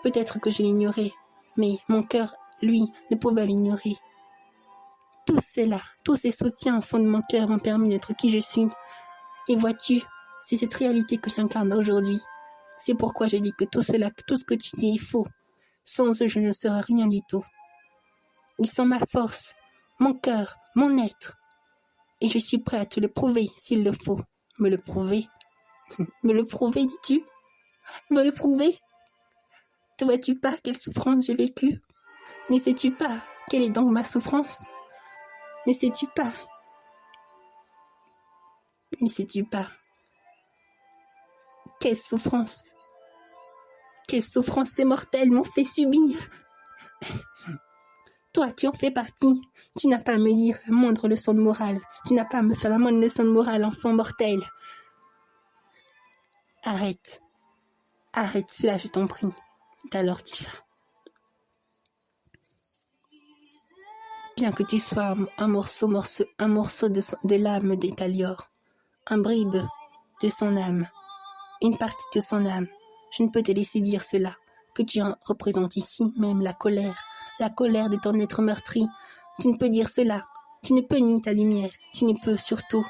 Peut-être que je l'ignorais, mais mon cœur, lui, ne pouvait l'ignorer. Tout cela, tous ces soutiens au fond de mon cœur m'ont permis d'être qui je suis. Et vois-tu, c'est cette réalité que j'incarne aujourd'hui. C'est pourquoi je dis que tout ce que tu dis est faux. Sans eux, je ne serais rien du tout. Ils sont ma force, mon cœur, mon être. Et je suis prêt à te le prouver s'il le faut. Me le prouver. Me le prouver, dis-tu? Me le prouver? Ne vois-tu pas quelle souffrance j'ai vécue? Ne sais-tu pas quelle est donc ma souffrance? Ne sais-tu pas? Ne sais-tu pas? Quelle souffrance ces mortels m'ont fait subir. Toi, tu en fais partie. Tu n'as pas à me dire la moindre leçon de morale. Tu n'as pas à me faire la moindre leçon de morale, enfant mortel. Arrête cela, je t'en prie. Alors, Tifa. Bien que tu sois un morceau de l'âme d'Étalior, un bribe de son âme, une partie de son âme, je ne peux te laisser dire cela, que tu en représentes ici même la colère de ton être meurtri. Tu ne peux dire cela, tu ne peux nier ta lumière, tu ne peux surtout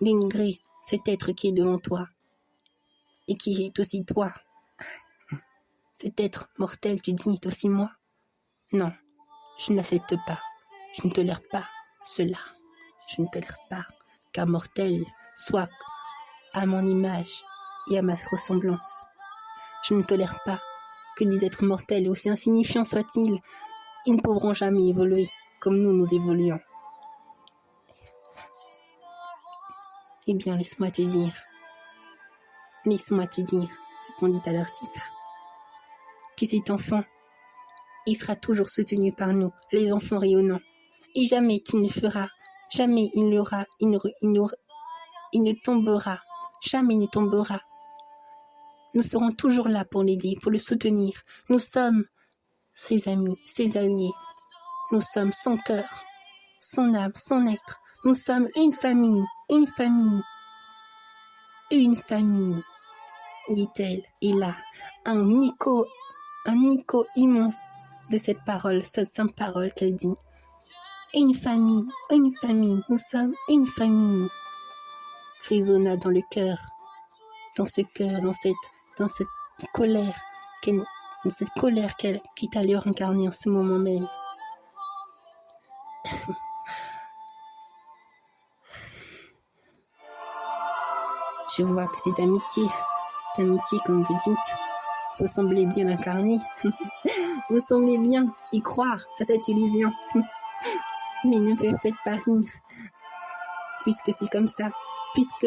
dénigrer cet être qui est devant toi et qui est aussi toi. Cet être mortel, tu dis, est aussi moi. Non, je ne l'accepte pas, je ne tolère pas cela, je ne tolère pas qu'un mortel soit à mon image et à ma ressemblance. Je ne tolère pas que des êtres mortels, aussi insignifiants soient-ils, ils ne pourront jamais évoluer comme nous évoluons. Eh bien, laisse-moi te dire, répondit alors Tifa, que cet enfant, il sera toujours soutenu par nous, les enfants rayonnants, et jamais il ne fera, jamais il ne tombera, jamais il ne tombera. Nous serons toujours là pour l'aider, pour le soutenir. Nous sommes ses amis, ses alliés. Nous sommes son cœur, son âme, son être. Nous sommes une famille, dit-elle. Et là, un écho immense de cette parole, cette simple parole qu'elle dit. Une famille, nous sommes une famille. Résonna dans le cœur, dans cette colère, qui t'a l'air incarnée en ce moment même. Je vois que cette amitié, comme vous dites, vous semblez bien incarner. Vous semblez bien y croire à cette illusion. Mais ne me faites pas rire, puisque c'est comme ça. Puisque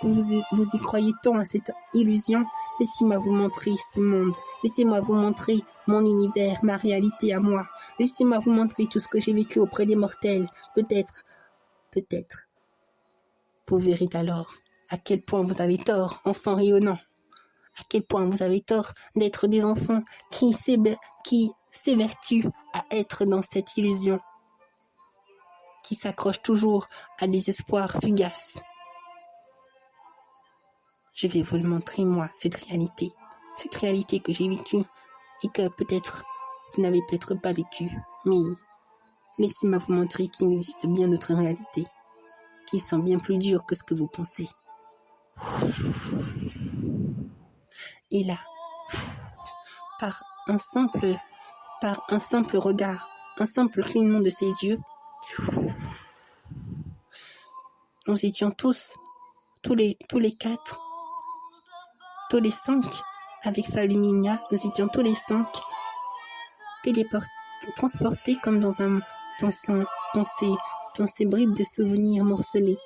vous y croyez tant à cette illusion, laissez-moi vous montrer ce monde. Laissez-moi vous montrer mon univers, ma réalité à moi. Laissez-moi vous montrer tout ce que j'ai vécu auprès des mortels. Peut-être, vous verrez alors à quel point vous avez tort, enfants rayonnants. À quel point vous avez tort d'être des enfants qui s'évertuent à être dans cette illusion, qui s'accrochent toujours à des espoirs fugaces. Je vais vous le montrer, moi, cette réalité que j'ai vécue et que peut-être vous n'avez peut-être pas vécue, mais Laissez-moi vous montrer qu'il existe bien d'autres réalités, qui sont bien plus dures que ce que vous pensez. Et là, par un simple regard, un simple clignement de ses yeux, nous étions tous les 4, tous les 5, avec Faluminia, nous étions tous les 5 transportés comme dans ces bribes de souvenirs morcelés.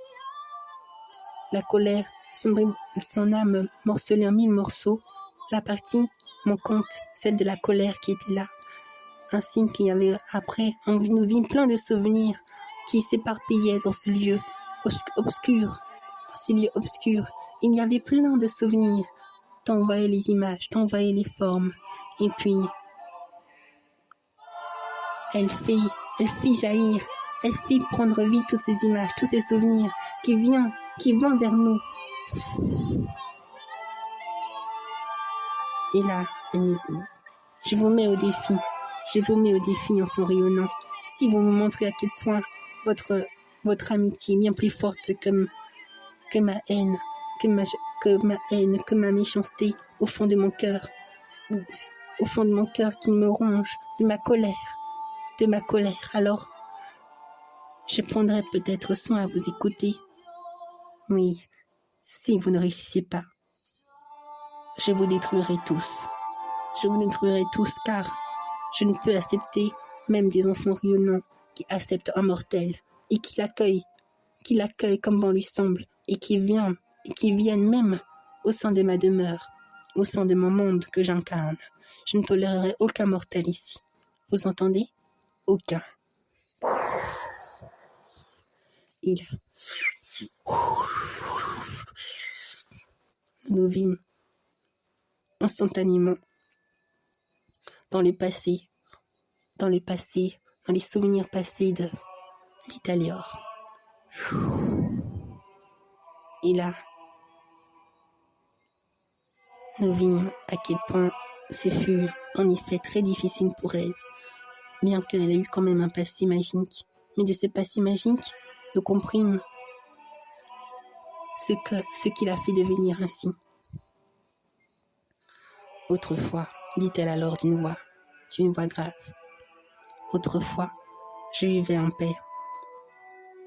La colère, son âme morcelée en 1000 morceaux, la partie manquante, celle de la colère qui était là, ainsi qu'il y avait après, nous vîmes plein de souvenirs qui s'éparpillaient dans ce lieu obscur. Il y avait plein de souvenirs. T'en voyais les images, t'en voyais les formes. Et puis, elle fit jaillir, elle fit prendre vie toutes ces images, tous ces souvenirs qui vont vers nous. Et là, elle me dit, je vous mets au défi, enfant rayonnant. Si vous me montrez à quel point votre amitié est bien plus forte que ma haine, que ma méchanceté au fond de mon cœur qui me ronge, de ma colère. Alors, je prendrai peut-être soin à vous écouter. Oui, si vous ne réussissez pas, je vous détruirai tous. Car je ne peux accepter même des enfants rayonnants qui acceptent un mortel et qui l'accueillent comme bon lui semble et qui viennent même au sein de ma demeure, au sein de mon monde que j'incarne. Je ne tolérerai aucun mortel ici. Vous entendez? Aucun. Et là, nous vîmes instantanément dans les souvenirs passés d'Italior. Et là, nous vîmes à quel point ce fut en effet très difficile pour elle, bien qu'elle ait eu quand même un passé magique. Mais de ce passé magique, nous comprîmes ce qui l'a fait devenir ainsi. Autrefois, dit-elle alors d'une voix grave, autrefois, je vivais en paix.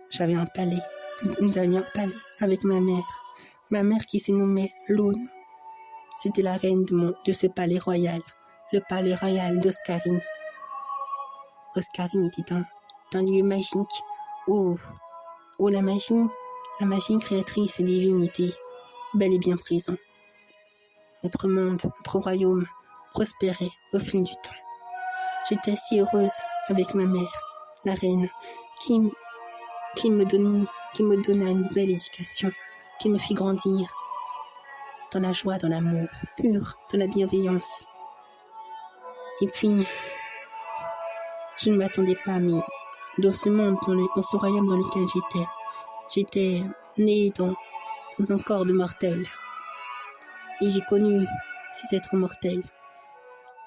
J'avais un palais, nous avions un palais avec ma mère qui se nommait Laune. C'était la reine de ce palais royal, le palais royal d'Oscarine. Oscarine était un lieu magique où la magie créatrice et divine était bel et bien présent. Notre monde, notre royaume prospérait au fil du temps. J'étais si heureuse avec ma mère, la reine, qui me donna une belle éducation, qui me fit grandir dans la joie, dans l'amour pur, dans la bienveillance. Et puis, je ne m'attendais pas, mais dans ce monde, dans ce royaume dans lequel j'étais née dans un corps de mortel. Et j'ai connu ces êtres mortels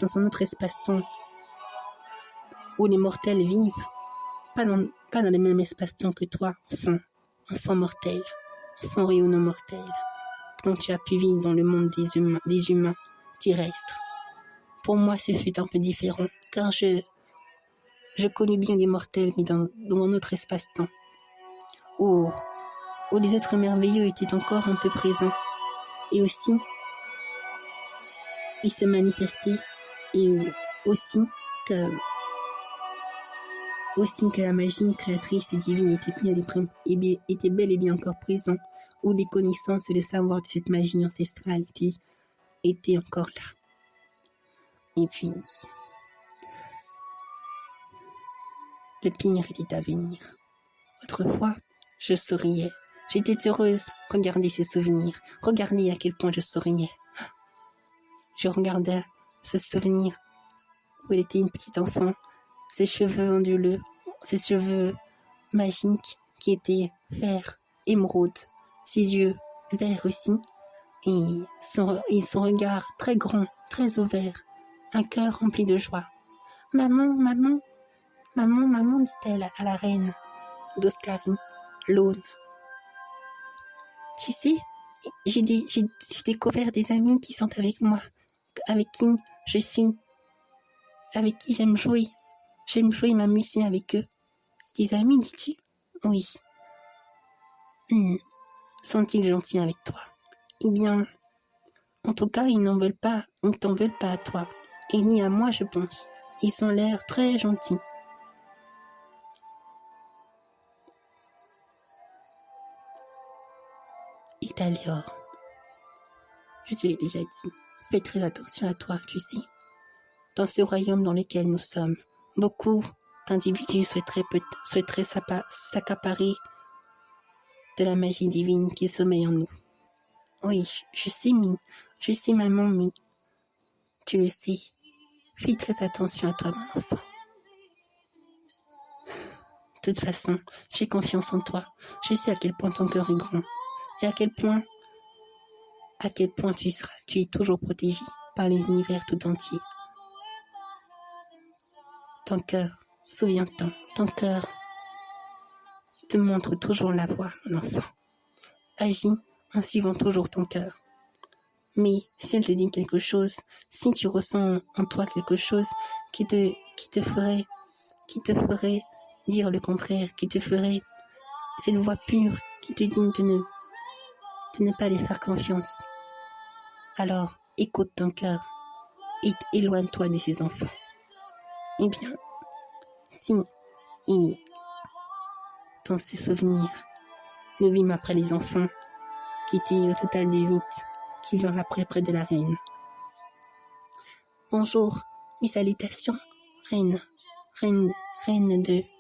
dans un autre espace-temps où les mortels vivent, pas dans le même espace-temps que toi, enfant mortel, enfant rayonnant mortel, quand tu as pu vivre dans le monde des humains terrestres. Pour moi, ce fut un peu différent, car je connus bien des mortels, mais dans un autre espace-temps, où les êtres merveilleux étaient encore un peu présents, et aussi, ils se manifestaient, et aussi que la magie créatrice et divine était bel et bien encore présent, où les connaissances et le savoir de cette magie ancestrale étaient encore là. Et puis, le pire était à venir. Autrefois, je souriais. J'étais heureuse. Regardez ces souvenirs. Regardez à quel point je souriais. Je regardais ce souvenir où elle était une petite enfant, ses cheveux onduleux, ses cheveux magiques qui étaient verts, émeraude, ses yeux verts aussi, et son regard très grand, très ouvert, un cœur rempli de joie. Maman, Maman, dit-elle à la reine d'Oscarine, l'aune. Tu sais, j'ai découvert des amis qui sont avec moi, avec qui je suis, avec qui j'aime jouer. J'aime jouer et m'amuser avec eux. Des amis, dis-tu? Oui. Sont-ils gentils avec toi? Eh bien, en tout cas, ils n'en veulent pas, ils ne t'en veulent pas à toi. Et ni à moi, je pense. Ils ont l'air très gentils. Et Talior, je te l'ai déjà dit, fais très attention à toi, tu sais. Dans ce royaume dans lequel nous sommes, beaucoup d'individus souhaiteraient s'accaparer de la magie divine qui sommeille en nous. Oui, je sais maman, mais tu le sais. Fais très attention à toi, mon enfant. De toute façon, j'ai confiance en toi. Je sais à quel point ton cœur est grand et à quel point tu es toujours protégé par les univers tout entiers. Ton cœur, souviens-t'en, ton cœur te montre toujours la voie, mon enfant. Agis en suivant toujours ton cœur. Mais si elle te dit quelque chose, si tu ressens en toi quelque chose qui te ferait dire le contraire, qui te ferait cette voix pure qui te dit de ne pas les faire confiance, alors écoute ton cœur et éloigne-toi de ces enfants. Eh bien, si dans ce souvenir, nous vîmes après les enfants qui étaient au total de 8, qui vinrent après près de la reine. Bonjour, mes salutations, reine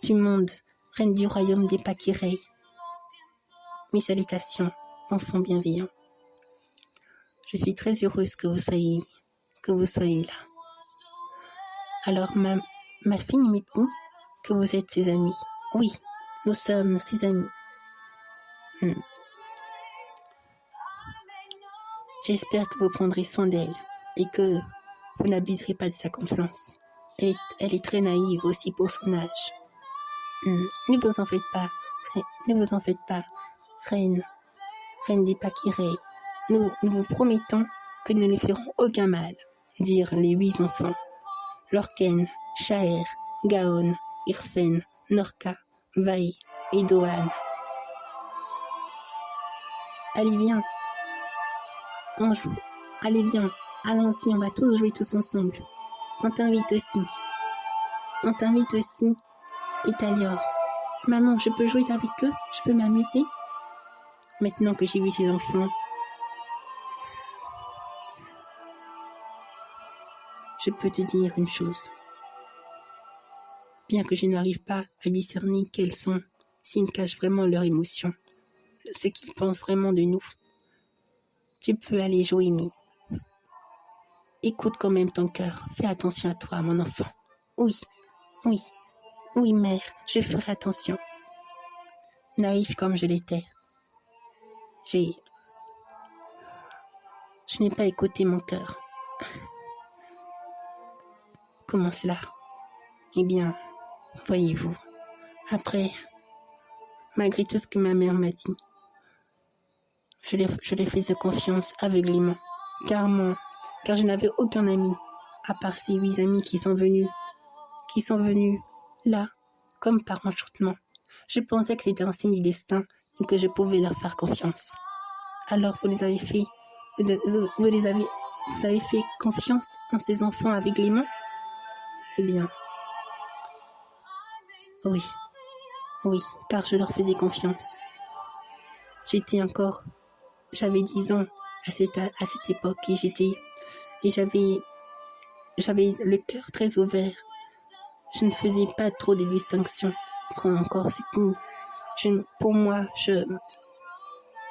du monde, reine du royaume des Pakirei. Mes salutations, enfants bienveillants. Je suis très heureuse que vous soyez là. Alors ma fille me dit que vous êtes ses amis. Oui, nous sommes ses amis. J'espère que vous prendrez soin d'elle et que vous n'abuserez pas de sa confiance. Elle est très naïve aussi pour son âge. Ne vous en faites pas, reine des Pakirei. Nous vous promettons que nous ne ferons aucun mal, dirent les 8 enfants. Lorken, Shaer, Gaon, Irfen, Norka, Vai et Doan. Allez, viens. On joue. Allez, viens. Allons-y, on va tous jouer tous ensemble. On t'invite aussi. Et Talior. Maman, je peux jouer avec eux? Je peux m'amuser? Maintenant que j'ai vu ces enfants, je peux te dire une chose. Bien que je n'arrive pas à discerner quels sont, s'ils cachent vraiment leurs émotions, ce qu'ils pensent vraiment de nous, tu peux aller jouer, mais écoute quand même ton cœur. Fais attention à toi, mon enfant. Oui, mère, je ferai attention. Naïf comme je l'étais, je n'ai pas écouté mon cœur. Comment cela? Eh bien, voyez-vous, après, malgré tout ce que ma mère m'a dit, je lui faisais confiance aveuglément, car je n'avais aucun ami, à part ces 8 amis qui sont venus là, comme par enchantement. Je pensais que c'était un signe du destin et que je pouvais leur faire confiance. Alors vous avez fait confiance en ces enfants aveuglément? Eh bien, oui, car je leur faisais confiance. J'avais 10 ans à cette époque et j'avais le cœur très ouvert. Je ne faisais pas trop de distinctions entre encore ce qui, pour moi,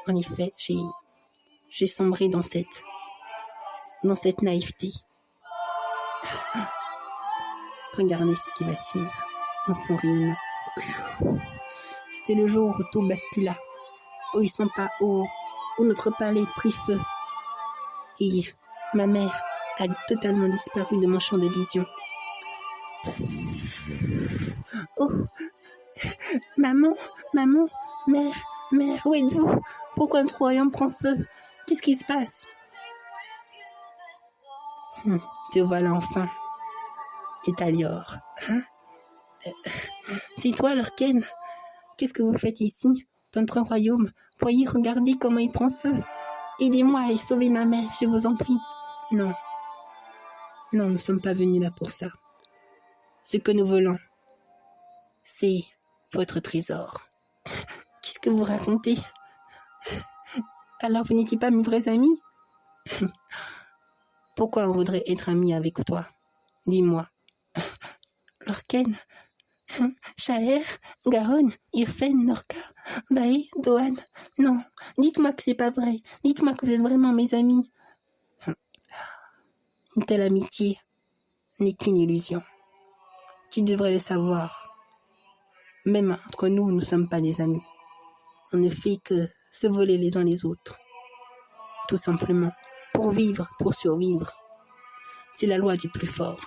en effet, j'ai sombré dans cette naïveté. Regardez ce qui va suivre. Enfant réunis. C'était le jour où tout bascula, où notre palais prit feu et ma mère a totalement disparu de mon champ de vision. Maman, maman, mère, où êtes-vous? Pourquoi notre royaume prend feu? Qu'est-ce qui se passe? Te voilà enfin, Etalior. Hein? C'est toi, Lorken? Qu'est-ce que vous faites ici, dans notre royaume? Voyez, regardez comment il prend feu. Aidez-moi et sauvez ma mère, je vous en prie. Non, nous ne sommes pas venus là pour ça. Ce que nous voulons, c'est votre trésor. Qu'est-ce que vous racontez? Alors vous n'étiez pas mes vrais amis? Pourquoi on voudrait être amis avec toi? Dis-moi. Lorken, Shaher, Garon, Irfen, Norka, Bae, Dohan. Non, dites-moi que c'est pas vrai. Dites-moi que vous êtes vraiment mes amis. Une telle amitié n'est qu'une illusion. Tu devrais le savoir. Même entre nous, nous ne sommes pas des amis. On ne fait que se voler les uns les autres. Tout simplement. Pour vivre, pour survivre. C'est la loi du plus fort.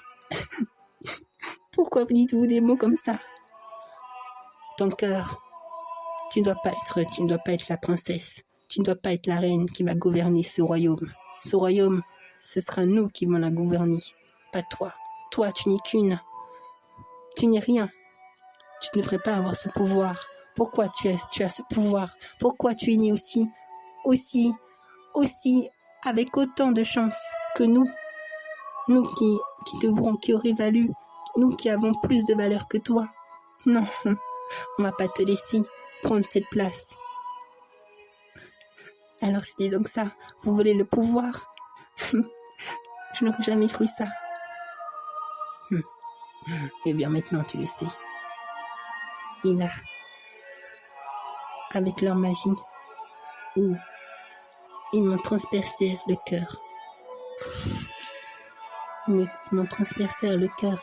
Pourquoi vous dites-vous des mots comme ça? Ton cœur, tu ne dois pas être la princesse. Tu ne dois pas être la reine qui va gouverner ce royaume. Ce royaume, ce sera nous qui allons la gouverner, pas toi. Toi, tu n'es qu'une. Tu n'es rien. Tu ne devrais pas avoir ce pouvoir. Pourquoi tu as ce pouvoir? Pourquoi tu es né aussi, avec autant de chance que nous? Nous qui auraient valu, nous qui avons plus de valeur que toi. Non, on va pas te laisser prendre cette place. Alors c'était donc ça, vous voulez le pouvoir? Je n'aurais jamais cru ça. Eh bien maintenant tu le sais. Et là, avec leur magie, ils m'ont transpercé le cœur. Ils m'ont transpercé le cœur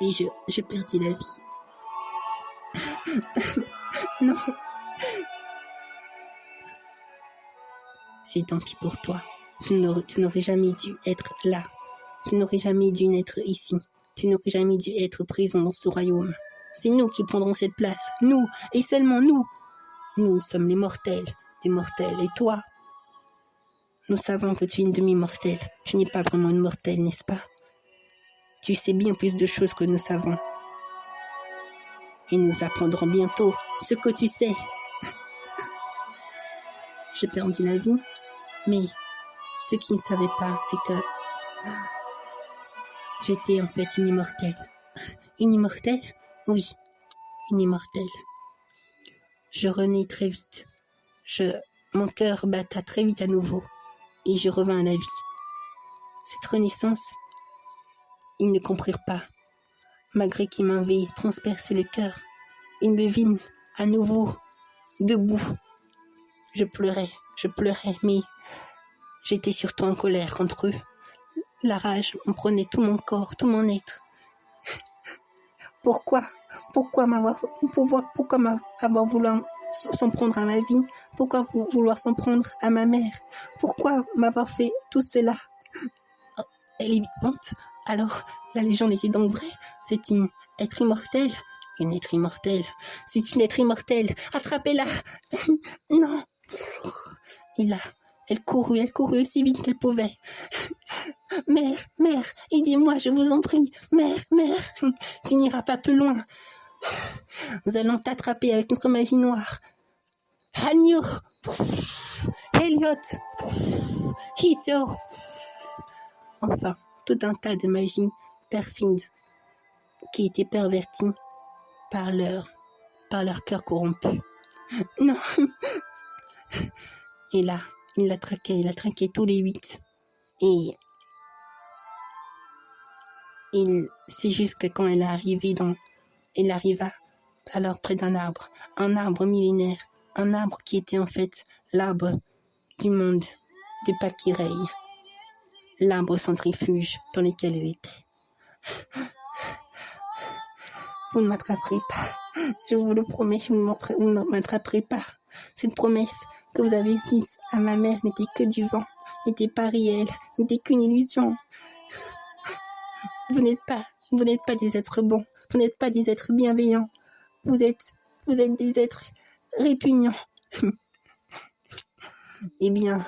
et je perdis la vie. Non. C'est tant pis pour toi. Tu n'aurais jamais dû être là. Tu n'aurais jamais dû naître ici. Tu n'aurais jamais dû être présent dans ce royaume. C'est nous qui prendrons cette place. Nous, et seulement nous. Nous sommes les mortels, des mortels. Et toi, nous savons que tu es une demi-mortelle. Tu n'es pas vraiment une mortelle, n'est-ce pas? Tu sais bien plus de choses que nous savons. Et nous apprendrons bientôt ce que tu sais. J'ai perdu la vie, mais ce qu'ils ne savaient pas, c'est que j'étais en fait une immortelle. Une immortelle? Oui, une immortelle. Je renais très vite. Mon cœur batta très vite à nouveau et je revins à la vie. Cette renaissance, ils ne comprirent pas. Malgré qu'ils m'avaient transpercé le cœur, ils me virent à nouveau debout. Je pleurais, mais j'étais surtout en colère contre eux. La rage me prenait tout mon corps, tout mon être. Pourquoi m'avoir voulu s'en prendre à ma vie? Pourquoi vouloir s'en prendre à ma mère? Pourquoi m'avoir fait tout cela? Oh, elle est vivante. Alors, la légende était donc vraie. C'est une être immortelle. Une être immortelle. C'est une être immortelle. Attrapez-la. Non. Et là, elle courut aussi vite qu'elle pouvait. Mère, aidez-moi, je vous en prie. Mère, tu n'iras pas plus loin. Nous allons t'attraper avec notre magie noire. Hanyo, Elliot, Hiso. Enfin, tout un tas de magie perfide qui était pervertie par leur cœur corrompu. Non. Et là, il l'a traqué tous les 8. Et c'est juste que quand elle arriva alors près d'un arbre, un arbre millénaire, un arbre qui était en fait l'arbre du monde de Pakireï, l'arbre centrifuge dans lequel elle était. Vous ne m'attraperez pas, je vous le promets, vous ne m'attraperez pas. Cette promesse que vous avez dite à ma mère n'était que du vent, n'était pas réelle, n'était qu'une illusion. Vous n'êtes pas des êtres bons. Vous n'êtes pas des êtres bienveillants. Vous êtes des êtres répugnants. Eh bien,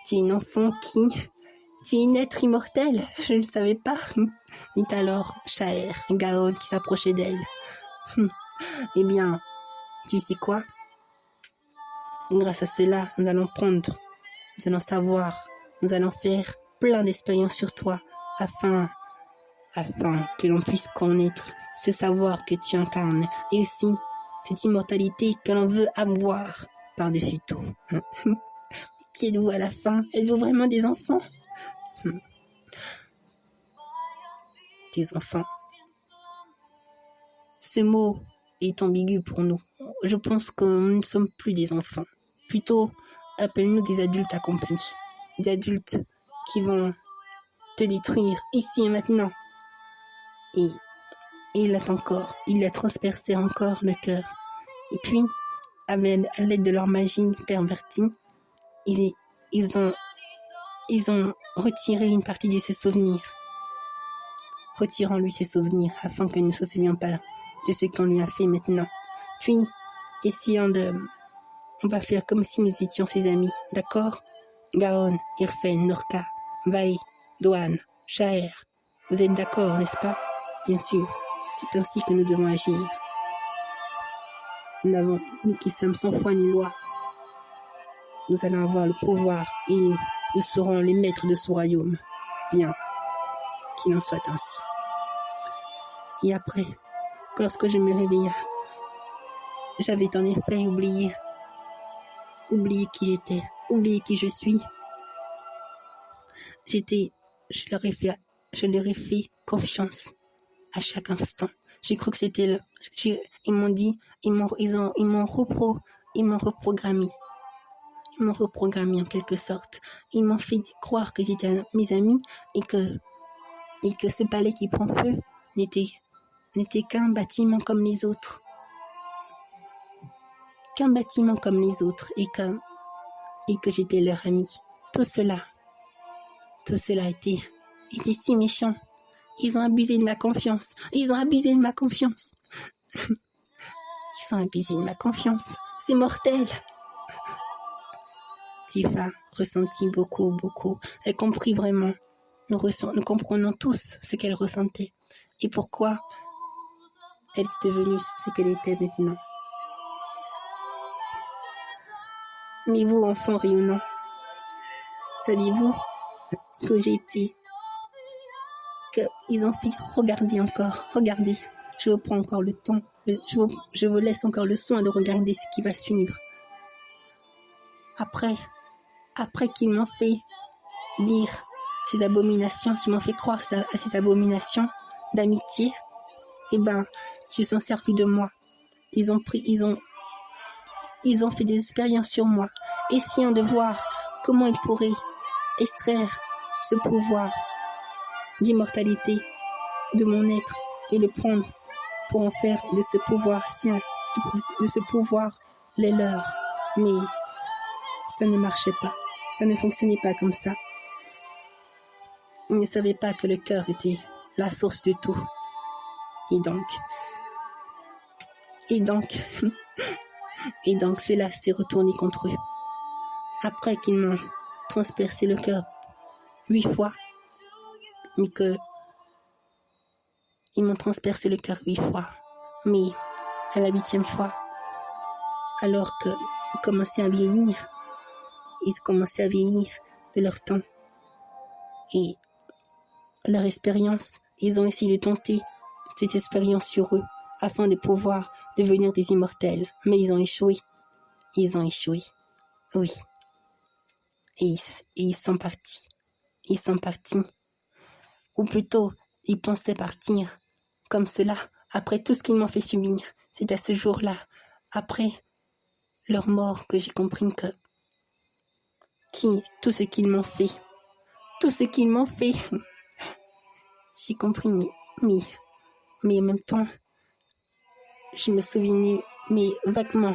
tu es une enfant tu es une être immortelle. Je ne le savais pas. Dit alors Shaer, Gaon qui s'approchait d'elle. Eh bien, tu sais quoi? Grâce à cela, nous allons savoir, nous allons faire plein d'expériences sur toi afin que l'on puisse connaître ce savoir que tu incarnes et aussi cette immortalité que l'on veut avoir par-dessus tout. Qui êtes-vous à la fin? Êtes-vous vraiment des enfants? Des enfants. Ce mot est ambigu pour nous. Je pense que nous ne sommes plus des enfants. Plutôt, appelle-nous des adultes accomplis. Des adultes qui vont te détruire ici et maintenant. Et il a transpercé encore le cœur. Et puis, à l'aide de leur magie pervertie, ils ont retiré une partie de ses souvenirs. Retirons-lui ses souvenirs afin qu'il ne se souvienne pas de ce qu'on lui a fait maintenant. Puis, on va faire comme si nous étions ses amis, d'accord? Gaon, Irfen, Norka, Vae, Doan, Shaer. Vous êtes d'accord, n'est-ce pas? Bien sûr, c'est ainsi que nous devons agir. Nous qui sommes sans foi ni loi, nous allons avoir le pouvoir et nous serons les maîtres de ce royaume. Bien, qu'il en soit ainsi. Et après, lorsque je me réveilla, j'avais en effet oublié qui j'étais, oublié qui je suis. Je leur ai fait confiance à chaque instant. J'ai cru que c'était ils m'ont dit, ils m'ont reprogrammé. Ils m'ont reprogrammé en quelque sorte. Ils m'ont fait croire que j'étais mes amis et que ce palais qui prend feu n'était qu'un bâtiment comme les autres. Qu'un bâtiment comme les autres et que j'étais leur ami. Tout cela était si méchant. Ils ont abusé de ma confiance. C'est mortel. Tifa ressentit beaucoup. Elle comprit vraiment. Nous comprenons tous ce qu'elle ressentait et pourquoi elle est devenue ce qu'elle était maintenant. Mais vous, enfants rayonnants, saviez-vous que qu'ils ont fait regardez, je vous prends encore le temps, je vous laisse encore le soin de regarder ce qui va suivre. Après qu'ils m'ont fait dire ces abominations, qu'ils m'ont fait croire à ces abominations d'amitié, eh ben, ils se sont servis de moi. Ils ont fait des expériences sur moi, essayant de voir comment ils pourraient extraire ce pouvoir d'immortalité de mon être et le prendre pour en faire de ce pouvoir sien, de ce pouvoir les leurs. Mais ça ne marchait pas, ça ne fonctionnait pas comme ça. Ils ne savaient pas que le cœur était la source de tout. Et donc cela s'est retourné contre eux. Après qu'ils m'ont transpercé le cœur 8 fois, mais ils m'ont transpercé le cœur 8 fois. Mais à la 8e fois, alors qu'ils commençaient à vieillir de leur temps et leur expérience, ils ont essayé de tenter cette expérience sur eux afin de pouvoir devenir des immortels. Mais ils ont échoué. Oui. Et ils sont partis. Ou plutôt, ils pensaient partir comme cela, après tout ce qu'ils m'ont fait subir. C'est à ce jour-là, après leur mort, que j'ai compris tout ce qu'ils m'ont fait. J'ai compris, mais en même temps, je me souvenais, mais vaguement,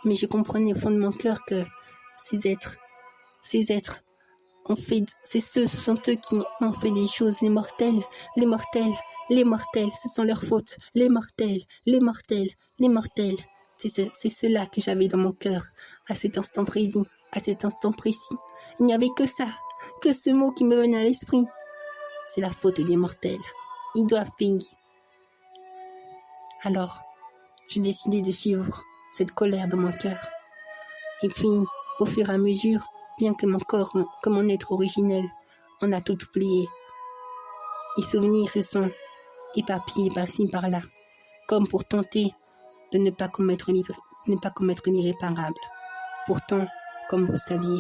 mais je comprenais au fond de mon cœur que ces êtres ce sont eux qui ont fait des choses, les mortels Les mortels, ce sont leurs fautes. Les mortels, les mortels, les mortels. C'est cela que j'avais dans mon cœur, à cet instant précis, à cet instant précis. Il n'y avait que ça, que ce mot qui me venait à l'esprit. C'est la faute des mortels. Ils doivent payer. Alors, j'ai décidé de suivre cette colère dans mon cœur. Et puis, au fur et à mesure, bien que mon corps, que mon être originel, on a tout oublié. Les souvenirs se sont éparpillés par-ci, par-là, comme pour tenter de ne pas commettre l'irréparable. Pourtant, comme vous saviez,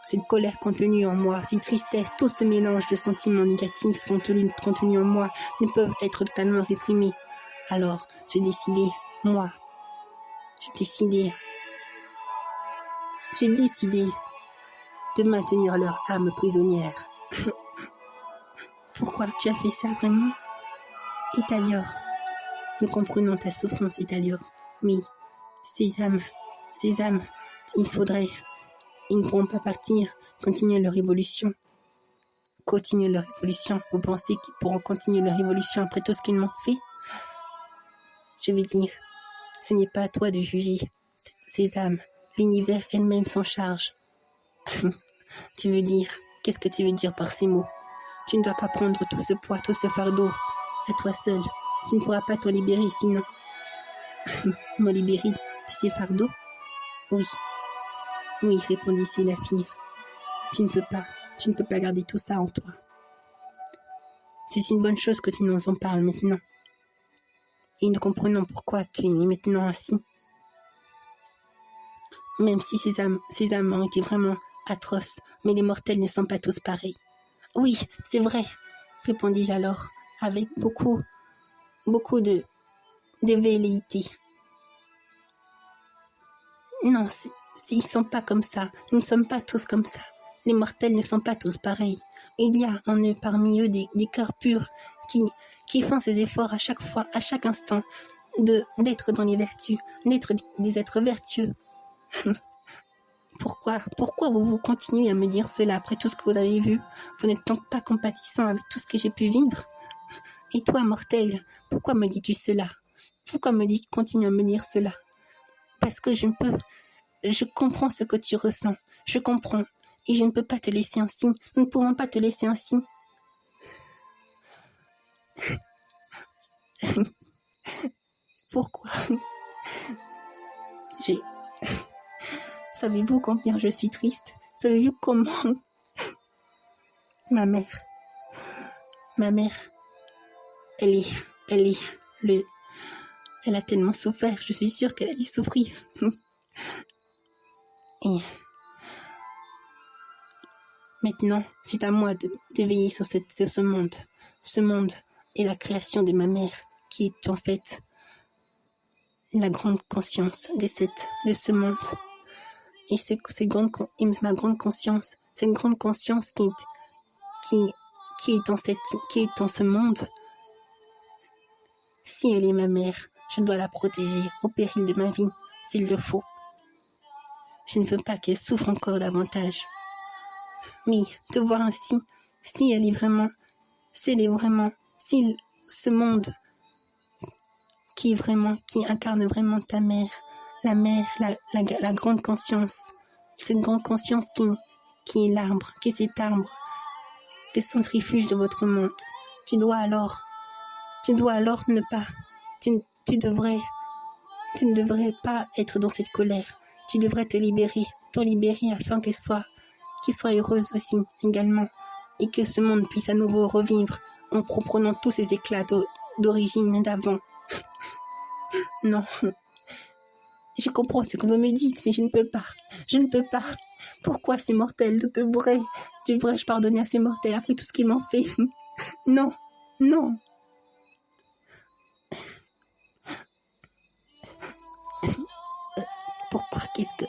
cette colère contenue en moi, cette tristesse, tout ce mélange de sentiments négatifs contenus en moi ne peuvent être totalement réprimés. Alors, j'ai décidé de maintenir leur âme prisonnière. Pourquoi tu as fait ça vraiment? Italior, nous comprenons ta souffrance, Italior. Mais ces âmes, ils ne pourront pas partir, continuer leur évolution. Vous pensez qu'ils pourront continuer leur évolution après tout ce qu'ils m'ont fait? Je veux dire, ce n'est pas à toi de juger ces âmes. L'univers elle-même s'en charge. Tu veux dire, qu'est-ce que tu veux dire par ces mots? Tu ne dois pas prendre tout ce poids, tout ce fardeau à toi seul. Tu ne pourras pas t'en libérer sinon. Me libérer de ces fardeaux? Oui, répondit la fille. Tu ne peux pas garder tout ça en toi. C'est une bonne chose que tu nous en parles maintenant. Et nous comprenons pourquoi tu es maintenant ainsi. Même si ces âmes ont été vraiment atroces, mais les mortels ne sont pas tous pareils. Oui, c'est vrai, répondis-je alors, avec beaucoup de velléité. Non, ils ne sont pas comme ça. Nous ne sommes pas tous comme ça. Les mortels ne sont pas tous pareils. Il y a en eux, parmi eux, des cœurs purs qui font ces efforts à chaque fois, à chaque instant, d'être dans les vertus, d'être des êtres vertueux. Pourquoi vous continuez à me dire cela après tout ce que vous avez vu? Vous n'êtes donc pas compatissant avec tout ce que j'ai pu vivre? Et toi, mortel, pourquoi me dis-tu cela? Pourquoi continues à me dire cela? Parce que je comprends ce que tu ressens, je comprends, et je ne peux pas te laisser ainsi, nous ne pouvons pas te laisser ainsi. Pourquoi? Savez-vous combien je suis triste? Savez-vous comment ma mère, elle a tellement souffert, je suis sûre qu'elle a dû souffrir. Et maintenant, c'est à moi de veiller sur ce monde. Ce monde est la création de ma mère, qui est en fait la grande conscience de ce monde. Et ma grande conscience, c'est une grande conscience qui est dans ce monde. Si elle est ma mère, je dois la protéger au péril de ma vie, s'il le faut. Je ne veux pas qu'elle souffre encore davantage. Mais te voir ainsi, si ce monde qui incarne vraiment ta mère, la grande conscience, cette grande conscience qui est l'arbre, qui est cet arbre, le centrifuge de votre monde, tu dois alors ne pas, tu ne devrais pas être dans cette colère. Tu devrais t'en libérer afin qu'elle soit heureuse aussi, également, et que ce monde puisse à nouveau revivre en reprenant tous ses éclats d'origine d'avant. Non, je comprends ce que vous me dites, mais je ne peux pas. Pourquoi ces mortels devrais-je pardonner à ces mortels après tout ce qu'ils m'ont fait? Non. Pourquoi? Qu'est-ce que...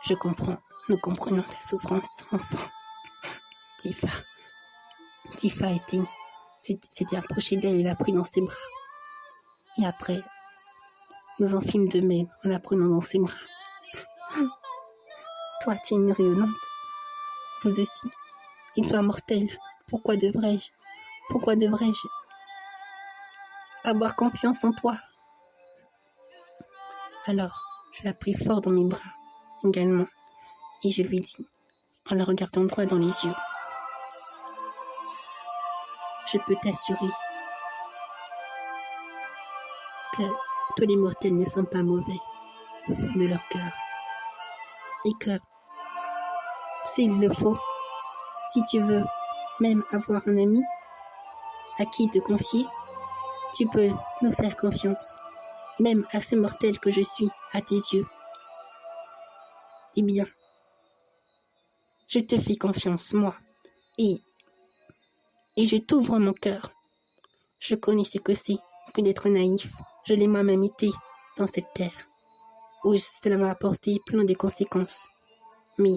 Je comprends. Nous comprenons ta souffrance, enfant. Tifa s'était approchée d'elle et l'a pris dans ses bras. Et après, nous en fîmes de même en la prenant dans ses bras. Toi, tu es une rayonnante. Vous aussi. Et toi, mortel, pourquoi devrais-je Pourquoi devrais-je avoir confiance en toi? Alors, je la pris fort dans mes bras, également, et je lui dis, en la regardant droit dans les yeux, je peux t'assurer que tous les mortels ne sont pas mauvais au fond de leur cœur, et que, s'il le faut, si tu veux même avoir un ami à qui te confier, tu peux nous faire confiance, même à ce mortel que je suis à tes yeux. Eh bien, je te fais confiance, moi, et je t'ouvre mon cœur. Je connais ce que c'est que d'être naïf. Je l'ai moi-même été dans cette terre, où cela m'a apporté plein de conséquences. Mais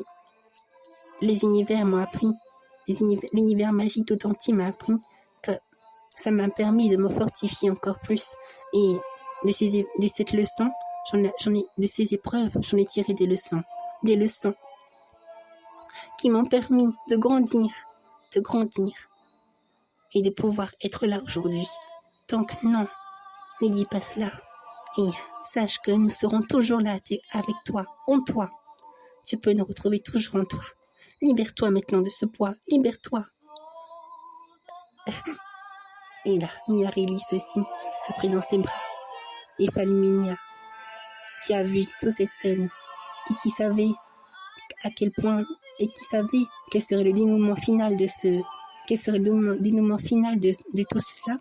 les univers m'ont appris, l'univers magique tout entier m'a appris que ça m'a permis de me fortifier encore plus. Et de cette leçon, de ces épreuves, j'en ai tiré des leçons qui m'ont permis de grandir et de pouvoir être là aujourd'hui. Donc non, ne dis pas cela. Et sache que nous serons toujours là avec toi, en toi. Tu peux nous retrouver toujours en toi. Libère-toi maintenant de ce poids, libère-toi. Et là, Miarélis aussi a pris dans ses bras. Et Faluminia, qui a vu toute cette scène et qui savait à quel point, et qui savait quel serait le dénouement final de tout cela,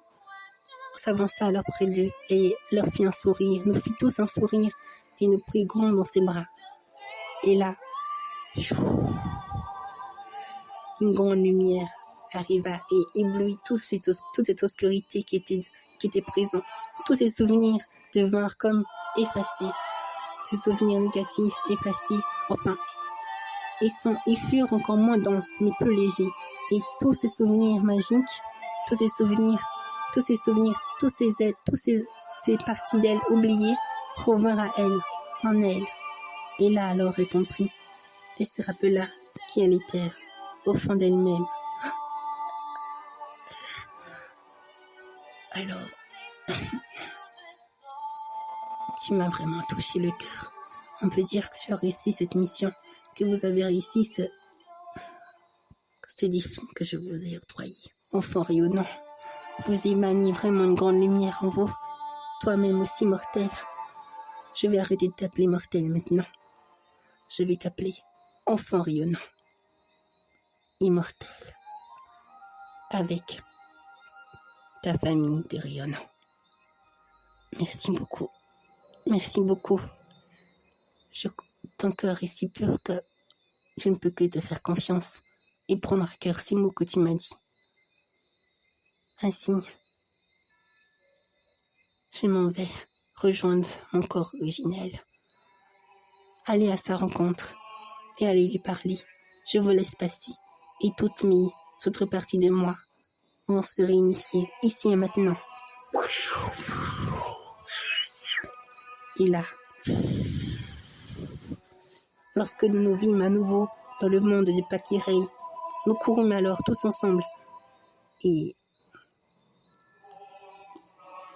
s'avança alors près d'eux et leur fit un sourire, nous fit tous un sourire et nous prit grand dans ses bras. Et là, une grande lumière arriva et éblouit toute cette obscurité qui était présente. Tous ces souvenirs devinrent comme effacés. Ces souvenirs négatifs effacés, enfin, ils furent encore moins denses, mais plus légers. Et tous ces souvenirs magiques, toutes ces parties d'elle oubliées revinrent à elle, en elle. Et là alors elle comprit, et se rappela qui elle était, au fond d'elle-même. Alors, tu m'as vraiment touché le cœur. On peut dire que j'ai réussi cette mission, que vous avez réussi ce défi que je vous ai octroyé. Enfant rayonnant, vous émanez vraiment une grande lumière en vous. Toi-même aussi mortel. Je vais arrêter de t'appeler mortel maintenant. Je vais t'appeler enfant rayonnant, immortel, avec ta famille de rayonnants. Merci beaucoup. Merci beaucoup. Ton cœur est si pur que je ne peux que te faire confiance et prendre à cœur ces mots que tu m'as dit. Ainsi, je m'en vais rejoindre mon corps originel, aller à sa rencontre et aller lui parler. Je vous laisse passer et toutes mes autres parties de moi vont se réunifier ici et maintenant. Et là, lorsque nous nous vîmes à nouveau dans le monde de Pakirei, nous courûmes alors tous ensemble. Et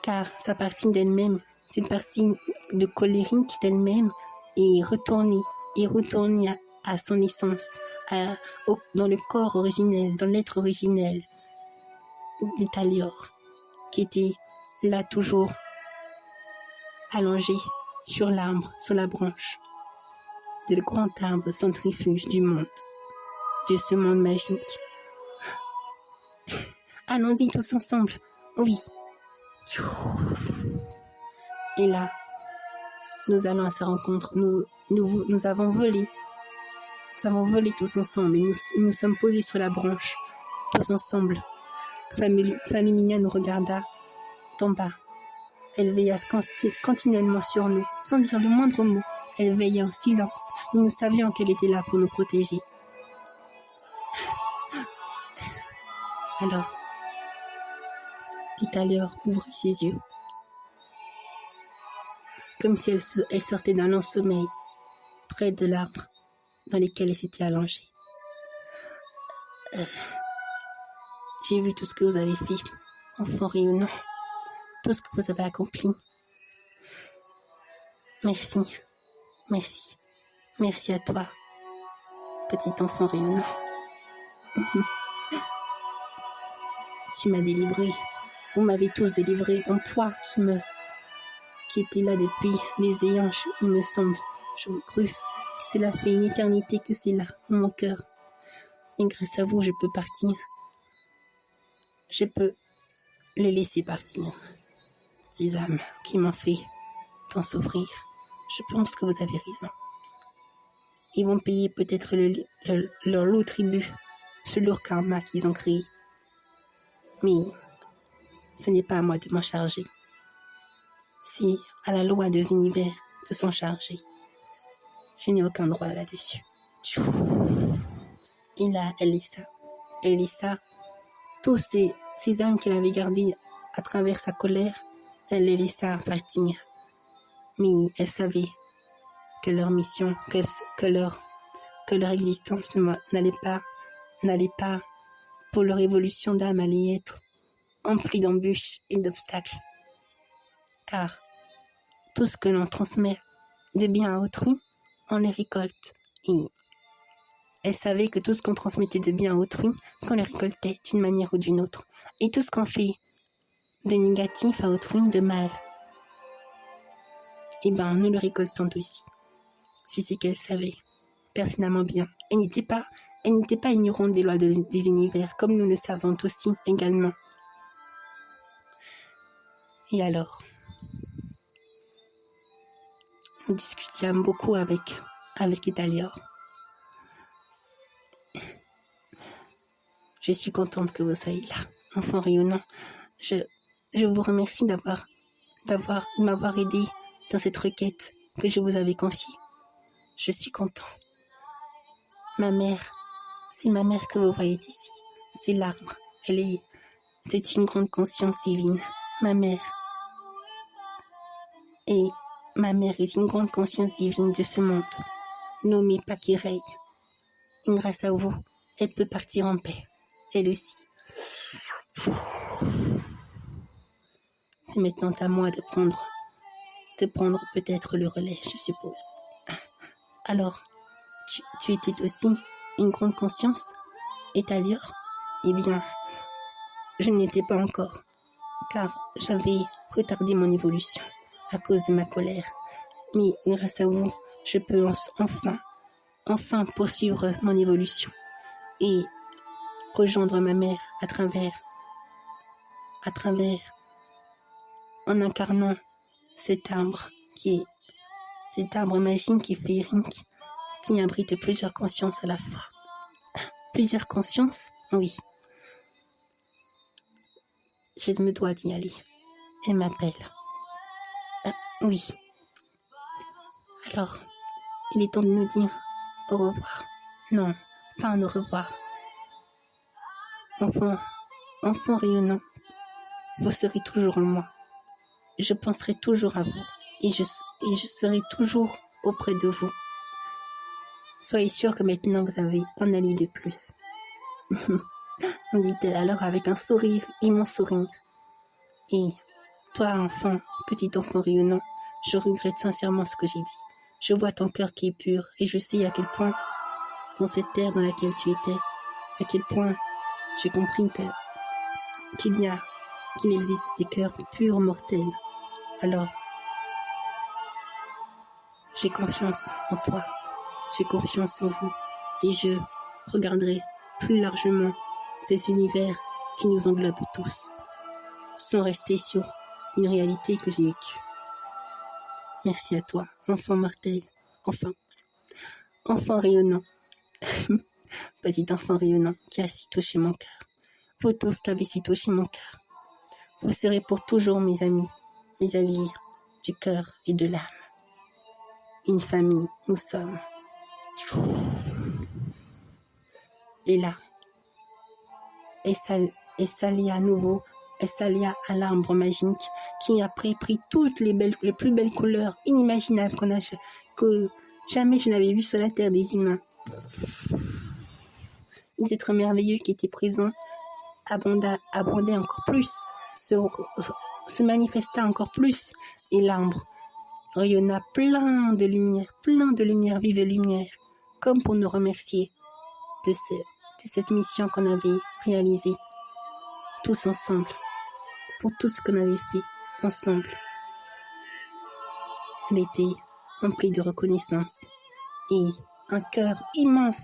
car sa partie d'elle-même, cette partie de colérique d'elle-même est retournée à son essence, dans le corps originel, dans l'être originel d'Italior, qui était là toujours allongé sur l'arbre, sur la branche de le grand arbre centrifuge du monde, de ce monde magique. Allons-y tous ensemble, oui. Et là, nous allons à sa rencontre. Nous avons volé. Nous avons volé tous ensemble et nous sommes posés sur la branche, tous ensemble. Famille Mignonne nous regarda d'en bas. Elle veilla continuellement sur nous, sans dire le moindre mot. Elle veillait en silence. Nous savions qu'elle était là pour nous protéger. Alors, Italior ouvrit ses yeux, comme si elle sortait d'un long sommeil, près de l'arbre dans lequel elle s'était allongée. J'ai vu tout ce que vous avez fait, enfant rayonnant, tout ce que vous avez accompli. Merci, merci, merci à toi, petit enfant rayonnant. Tu m'as délivré, vous m'avez tous délivré d'un poids qui était là depuis des éons, il me semble. Je vous cru. Cela fait une éternité que c'est là, dans mon cœur. Et grâce à vous, je peux partir. Je peux les laisser partir. Ces âmes qui m'ont fait tant souffrir. Je pense que vous avez raison. Ils vont payer peut-être leur lot tribut sur leur karma qu'ils ont créé. Mais ce n'est pas à moi de m'en charger. C'est à la loi des univers de s'en charger. Je n'ai aucun droit là-dessus. Et là, Elissa, tous ces âmes qu'elle avait gardées à travers sa colère, elle les laissa partir. Mais elle savait que leur mission, que leur existence n'allait pas, pour leur évolution d'âme, allait être emplie d'embûches et d'obstacles. Car tout ce que l'on transmet de bien à autrui, on les récolte. Et elle savait que tout ce qu'on transmettait de bien à autrui, qu'on les récoltait d'une manière ou d'une autre. Et tout ce qu'on fait de négatif à autrui, de mal, nous le récoltons aussi. C'est ce qu'elle savait pertinemment bien. Elle n'était pas ignorante des lois des univers, comme nous le savons aussi également. Et alors, nous discutions beaucoup avec Italior. Je suis contente que vous soyez là, enfant rayonnant. Je vous remercie de m'avoir aidé dans cette requête que je vous avais confiée. Je suis content. Ma mère, c'est ma mère que vous voyez ici. C'est l'arbre. C'est une grande conscience divine. Ma mère. Et ma mère est une grande conscience divine de ce monde, nommée Pakirei. Et grâce à vous, elle peut partir en paix. Elle aussi. C'est maintenant à moi de prendre peut-être le relais, je suppose. Alors, tu étais aussi une grande conscience, Italior? Eh bien, je ne l'étais pas encore, car j'avais retardé mon évolution à cause de ma colère. Mais grâce à vous, je peux enfin poursuivre mon évolution et rejoindre ma mère à travers en incarnant cet arbre magique qui est féerique, qui abrite plusieurs consciences à la fois. Plusieurs consciences? Oui. Je me dois d'y aller. Elle m'appelle. Oui. Alors, il est temps de nous dire au revoir. Non, pas un au revoir. Enfant rayonnant, vous serez toujours en moi. Je penserai toujours à vous et je serai toujours auprès de vous. Soyez sûr que maintenant vous avez un allié de plus. Dit-elle alors avec un sourire, immense sourire. Et toi, petit enfant rayonnant, je regrette sincèrement ce que j'ai dit. Je vois ton cœur qui est pur et je sais à quel point, dans cette terre dans laquelle tu étais, à quel point j'ai compris qu'il existe des cœurs purs mortels. Alors, j'ai confiance en toi, j'ai confiance en vous et je regarderai plus largement ces univers qui nous englobent tous, sans rester sur une réalité que j'ai vécue. Merci à toi, enfant mortel, enfant rayonnant, petit enfant rayonnant qui a si touché mon cœur. Vous tous qui avez si touché mon cœur. Vous serez pour toujours mes amis, mes alliés du cœur et de l'âme. Une famille, nous sommes. Et là, et s'allia à nouveau, et s'allia à l'arbre magique qui a pris toutes les plus belles couleurs inimaginables que jamais je n'avais vues sur la terre des humains. Des êtres merveilleux qui étaient présents abonder encore plus, se manifesta encore plus, et l'arbre rayonna plein de lumière, vive lumière, comme pour nous remercier de cette mission qu'on avait réalisée tous ensemble, pour tout ce qu'on avait fait ensemble. Elle était remplie de reconnaissance et un cœur immense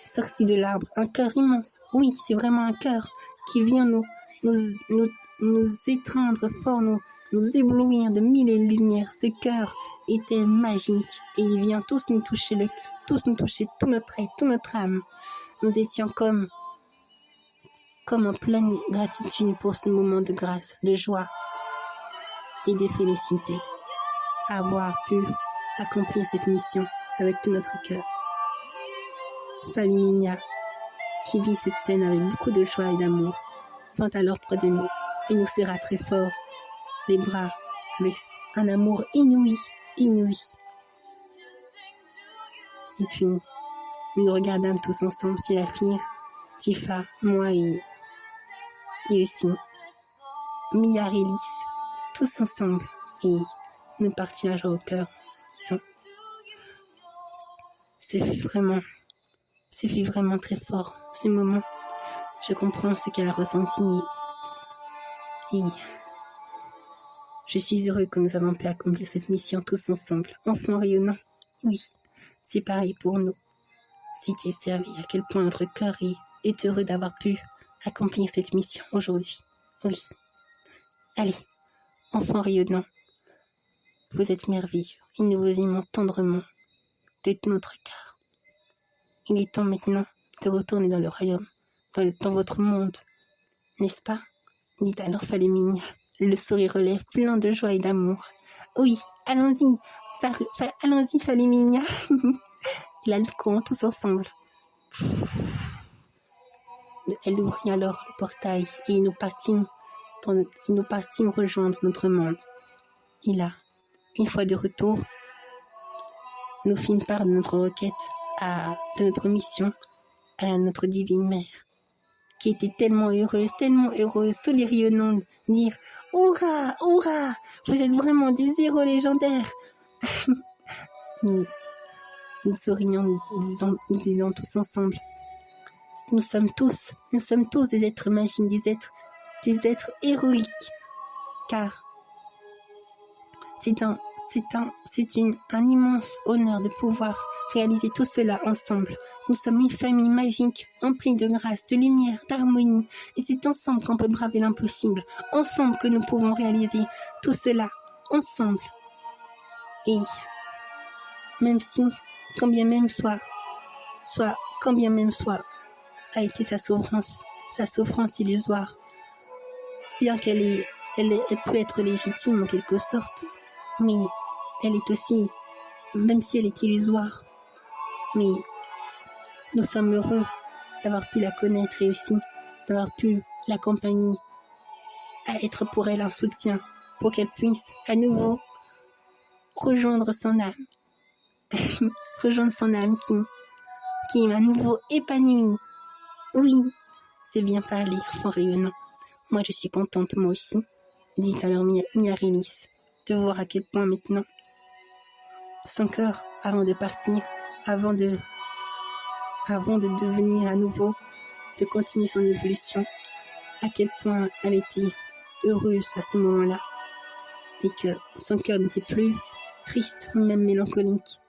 sorti de l'arbre, un cœur immense. Oui, c'est vraiment un cœur qui vient nous étreindre fort, nous éblouir de mille et lumières. Ce cœur était magique et il vient tous nous toucher, tout notre être, toute notre âme. Nous étions comme en pleine gratitude pour ce moment de grâce, de joie et de félicité, avoir pu accomplir cette mission avec tout notre cœur. Faluminia, qui vit cette scène avec beaucoup de joie et d'amour, vint alors près de nous et nous serra très fort les bras avec un amour inouï. Et puis, nous nous regardâmes tous ensemble sur la fille, Tifa, moi et aussi Miarélis, tous ensemble, et nous partions à joie au cœur. Ce fut vraiment très fort, ce moment. Je comprends ce qu'elle a ressenti et je suis heureux que nous avons pu accomplir cette mission tous ensemble, enfants rayonnants. Oui, c'est pareil pour nous. Si tu es servi, à quel point notre cœur est heureux d'avoir pu accomplir cette mission aujourd'hui. Oui. Allez, enfants rayonnants, vous êtes merveilleux et nous vous aimons tendrement de tout notre cœur. Il est temps maintenant de retourner dans le royaume, dans votre monde, n'est-ce pas? Dit alors Faluminia, le sourire relève plein de joie et d'amour. Oui, allons-y, allons-y Faluminia. Là, nous courons tous ensemble. Elle ouvrit alors le portail et nous partîmes rejoindre notre monde. Et là, une fois de retour, nous fîmes part de notre requête, de notre mission à notre divine mère, qui était tellement heureuse, tous les rayonnants dire « Hurrah, hurrah, vous êtes vraiment des héros légendaires !» Nous sourions, nous disions tous ensemble « Nous sommes tous des êtres magiques, des êtres héroïques, car c'est un immense honneur de pouvoir réaliser tout cela ensemble. Nous sommes une famille magique, emplie de grâce, de lumière, d'harmonie. Et c'est ensemble qu'on peut braver l'impossible. Ensemble que nous pouvons réaliser tout cela. Ensemble. Et même si, quand bien même soit, a été sa souffrance illusoire, bien qu'elle peut être légitime en quelque sorte, mais elle est aussi, même si elle est illusoire, mais nous sommes heureux d'avoir pu la connaître et aussi d'avoir pu l'accompagner, à être pour elle un soutien, pour qu'elle puisse à nouveau rejoindre son âme, qui est à nouveau épanouie. Oui, c'est bien parlé, enfant rayonnant. Moi, je suis contente, moi aussi, dit alors Miarélis, de voir à quel point maintenant, son cœur, avant de partir, avant de devenir à nouveau, de continuer son évolution, à quel point elle était heureuse à ce moment-là, et que son cœur n'était plus triste ou même mélancolique.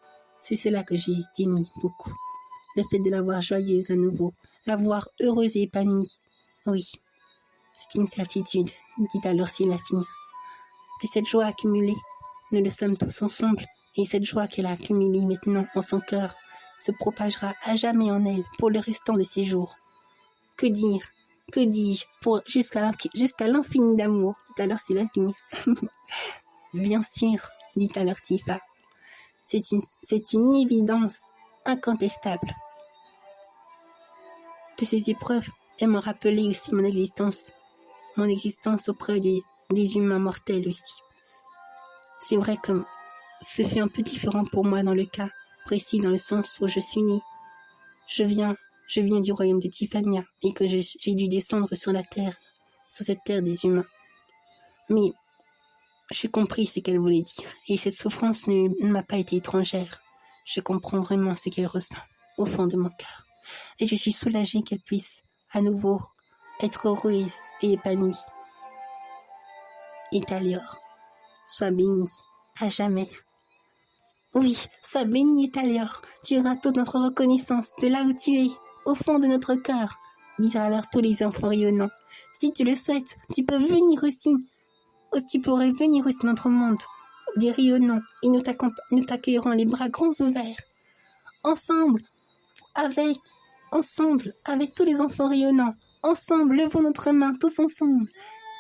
C'est cela que j'ai aimé beaucoup. Le fait de la voir joyeuse à nouveau, la voir heureuse et épanouie. Oui, c'est une certitude, dit alors Syllaphine. De cette joie accumulée, nous le sommes tous ensemble, et cette joie qu'elle a accumulée maintenant en son cœur se propagera à jamais en elle pour le restant de ses jours. Que dis-je, jusqu'à l'infini d'amour, dit alors Syllaphine. Bien sûr, dit alors Tifa. C'est une évidence incontestable. De ces épreuves, elles m'ont rappelé aussi mon existence auprès des humains mortels aussi. C'est vrai que ce fait un peu différent pour moi dans le cas précis, dans le sens où je suis née. Je viens je viens du royaume de Tiffania et que j'ai dû descendre sur la terre, sur cette terre des humains. Mais j'ai compris ce qu'elle voulait dire et cette souffrance ne m'a pas été étrangère. Je comprends vraiment ce qu'elle ressent au fond de mon cœur et je suis soulagée qu'elle puisse à nouveau être heureuse et épanouie. Et Talior, sois bénie à jamais. Oui, sois bénie, Talior. Tu auras toute notre reconnaissance de là où tu es, au fond de notre cœur. Disent alors tous les enfants rayonnants. Si tu le souhaites, tu peux venir aussi. Tu pourrais venir aussi dans notre monde, des rayonnants, et nous t'accueillerons les bras grands ouverts. Ensemble, avec tous les enfants rayonnants. Ensemble, levons notre main, tous ensemble,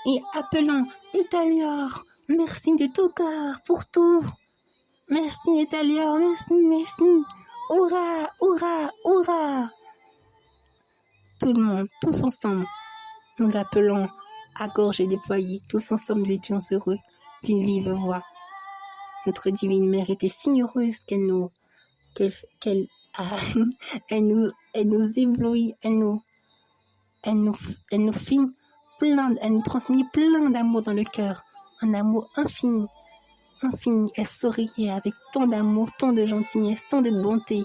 et appelons Talior. Merci de tout cœur pour tout. Merci, Talior, merci. Hurrah, hurrah, hurrah. Tout le monde, tous ensemble, nous l'appelons à gorge déployée. Tous ensemble, nous étions heureux d'une vive voix. Notre divine mère était si heureuse qu'elle nous éblouit, elle nous transmet plein d'amour dans le cœur, un amour infini. Elle souriait avec tant d'amour, tant de gentillesse, tant de bonté,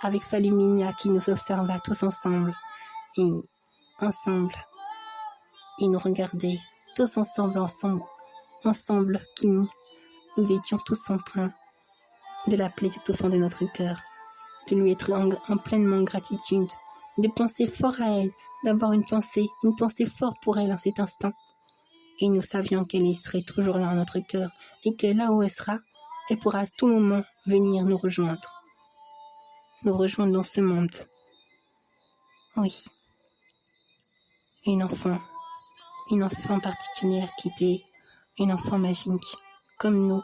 avec Faluminia qui nous observa tous ensemble, et il nous regardait, tous ensemble, qui nous étions tous en train de l'appeler tout au fond de notre cœur, de lui être en pleinement gratitude, de penser fort à elle, d'avoir une pensée forte pour elle en cet instant. Et nous savions qu'elle serait toujours là dans notre cœur et que là où elle sera, elle pourra à tout moment venir nous rejoindre dans ce monde. Oui, une enfant particulière qui était une enfant magique, comme nous,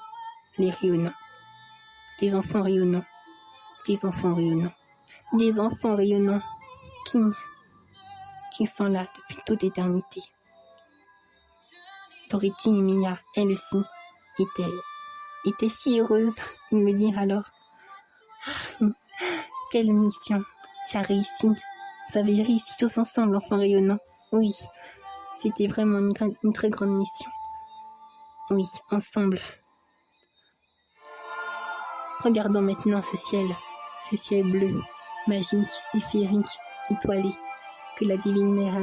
les rayonnants. Des enfants rayonnants qui sont là depuis toute éternité. Dorothy et Mia, elles aussi, étaient si heureuses. Ils me dirent alors, quelle mission, tu as réussi. Vous avez réussi tous ensemble, enfants rayonnants. Oui, c'était vraiment une très grande mission. Oui, ensemble. Regardons maintenant ce ciel bleu, magique et féerique, étoilé, que la divine mère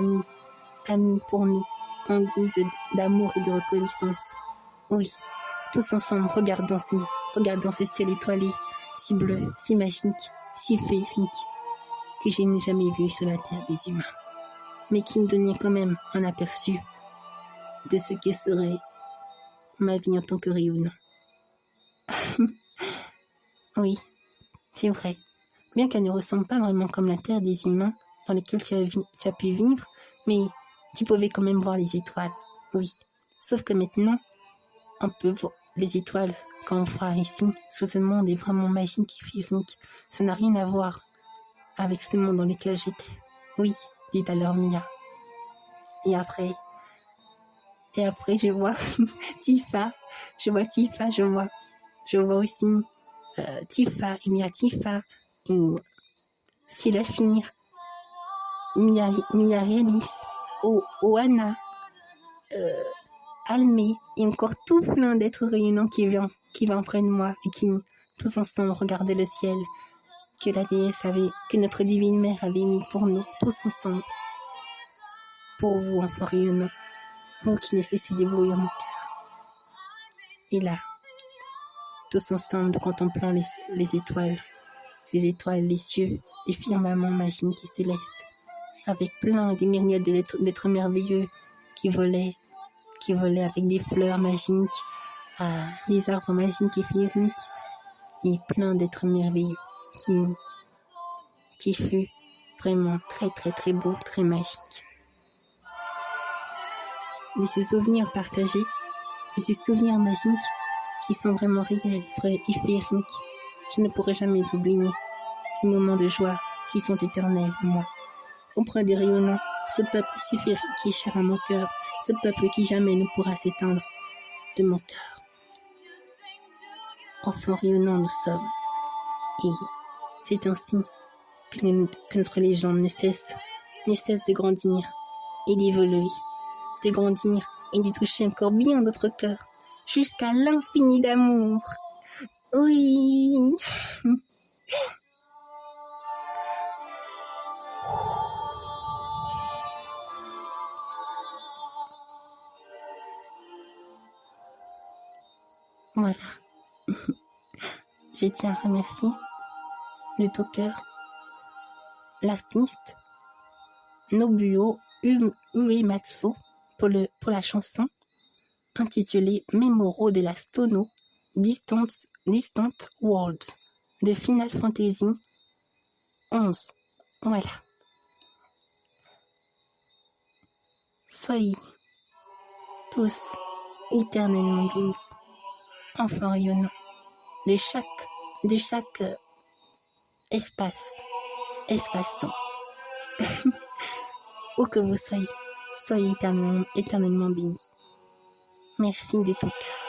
a mis pour nous, en guise d'amour et de reconnaissance. Oui, tous ensemble, regardons ce ciel étoilé, si bleu, si magique, si féerique, que je n'ai jamais vu sur la terre des humains, mais qui nous donnait quand même un aperçu de ce que serait ma vie en tant que rayonnant. Oui, c'est vrai. Bien qu'elle ne ressemble pas vraiment comme la terre des humains dans laquelle tu as pu vivre, mais tu pouvais quand même voir les étoiles. Oui, sauf que maintenant, on peut voir les étoiles qu'on voit ici, sous ce monde est vraiment magique et féerique. Ça n'a rien à voir avec ce monde dans lequel j'étais. Oui, dit alors Mia. Et après, je vois Tifa, je vois aussi Tifa, il y a Tifa, et Silafir, Mia Rélis, Oana, Almé, et encore tout plein d'êtres rayonnants qui vient près de moi et qui, tous ensemble, regardaient le ciel que la déesse que notre divine mère avait mis pour nous, tous ensemble. Pour vous, enfants rayonnants, vous qui ne cessez d'éblouir mon cœur. Et là, tous ensemble, nous contemplons les étoiles, les cieux, les firmaments magiques et célestes, avec plein des myriades d'êtres merveilleux qui volaient avec des fleurs magiques, des arbres magiques et féeriques, et plein d'êtres merveilleux qui fut vraiment très très très beau, très magique. De ces souvenirs partagés, de ces souvenirs magiques qui sont vraiment réels et féeriques, je ne pourrai jamais oublier ces moments de joie qui sont éternels pour moi. Auprès des rayonnants, ce peuple si féerique qui est cher à mon cœur, ce peuple qui jamais ne pourra s'éteindre de mon cœur. Enfants rayonnants nous sommes, et c'est ainsi que notre légende ne cesse de grandir et d'évoluer, de grandir et de toucher encore bien d'autres cœurs, jusqu'à l'infini d'amour. Oui. Voilà. Je tiens à remercier de tout cœur l'artiste Nobuo Uematsu pour la chanson intitulée Memoro de la Stono Distant World de Final Fantasy XI. Voilà. Soyez tous éternellement bénis, enfants rayonnants de chaque espace-temps. Où que vous soyez éternellement bénis. Merci de tout cœur.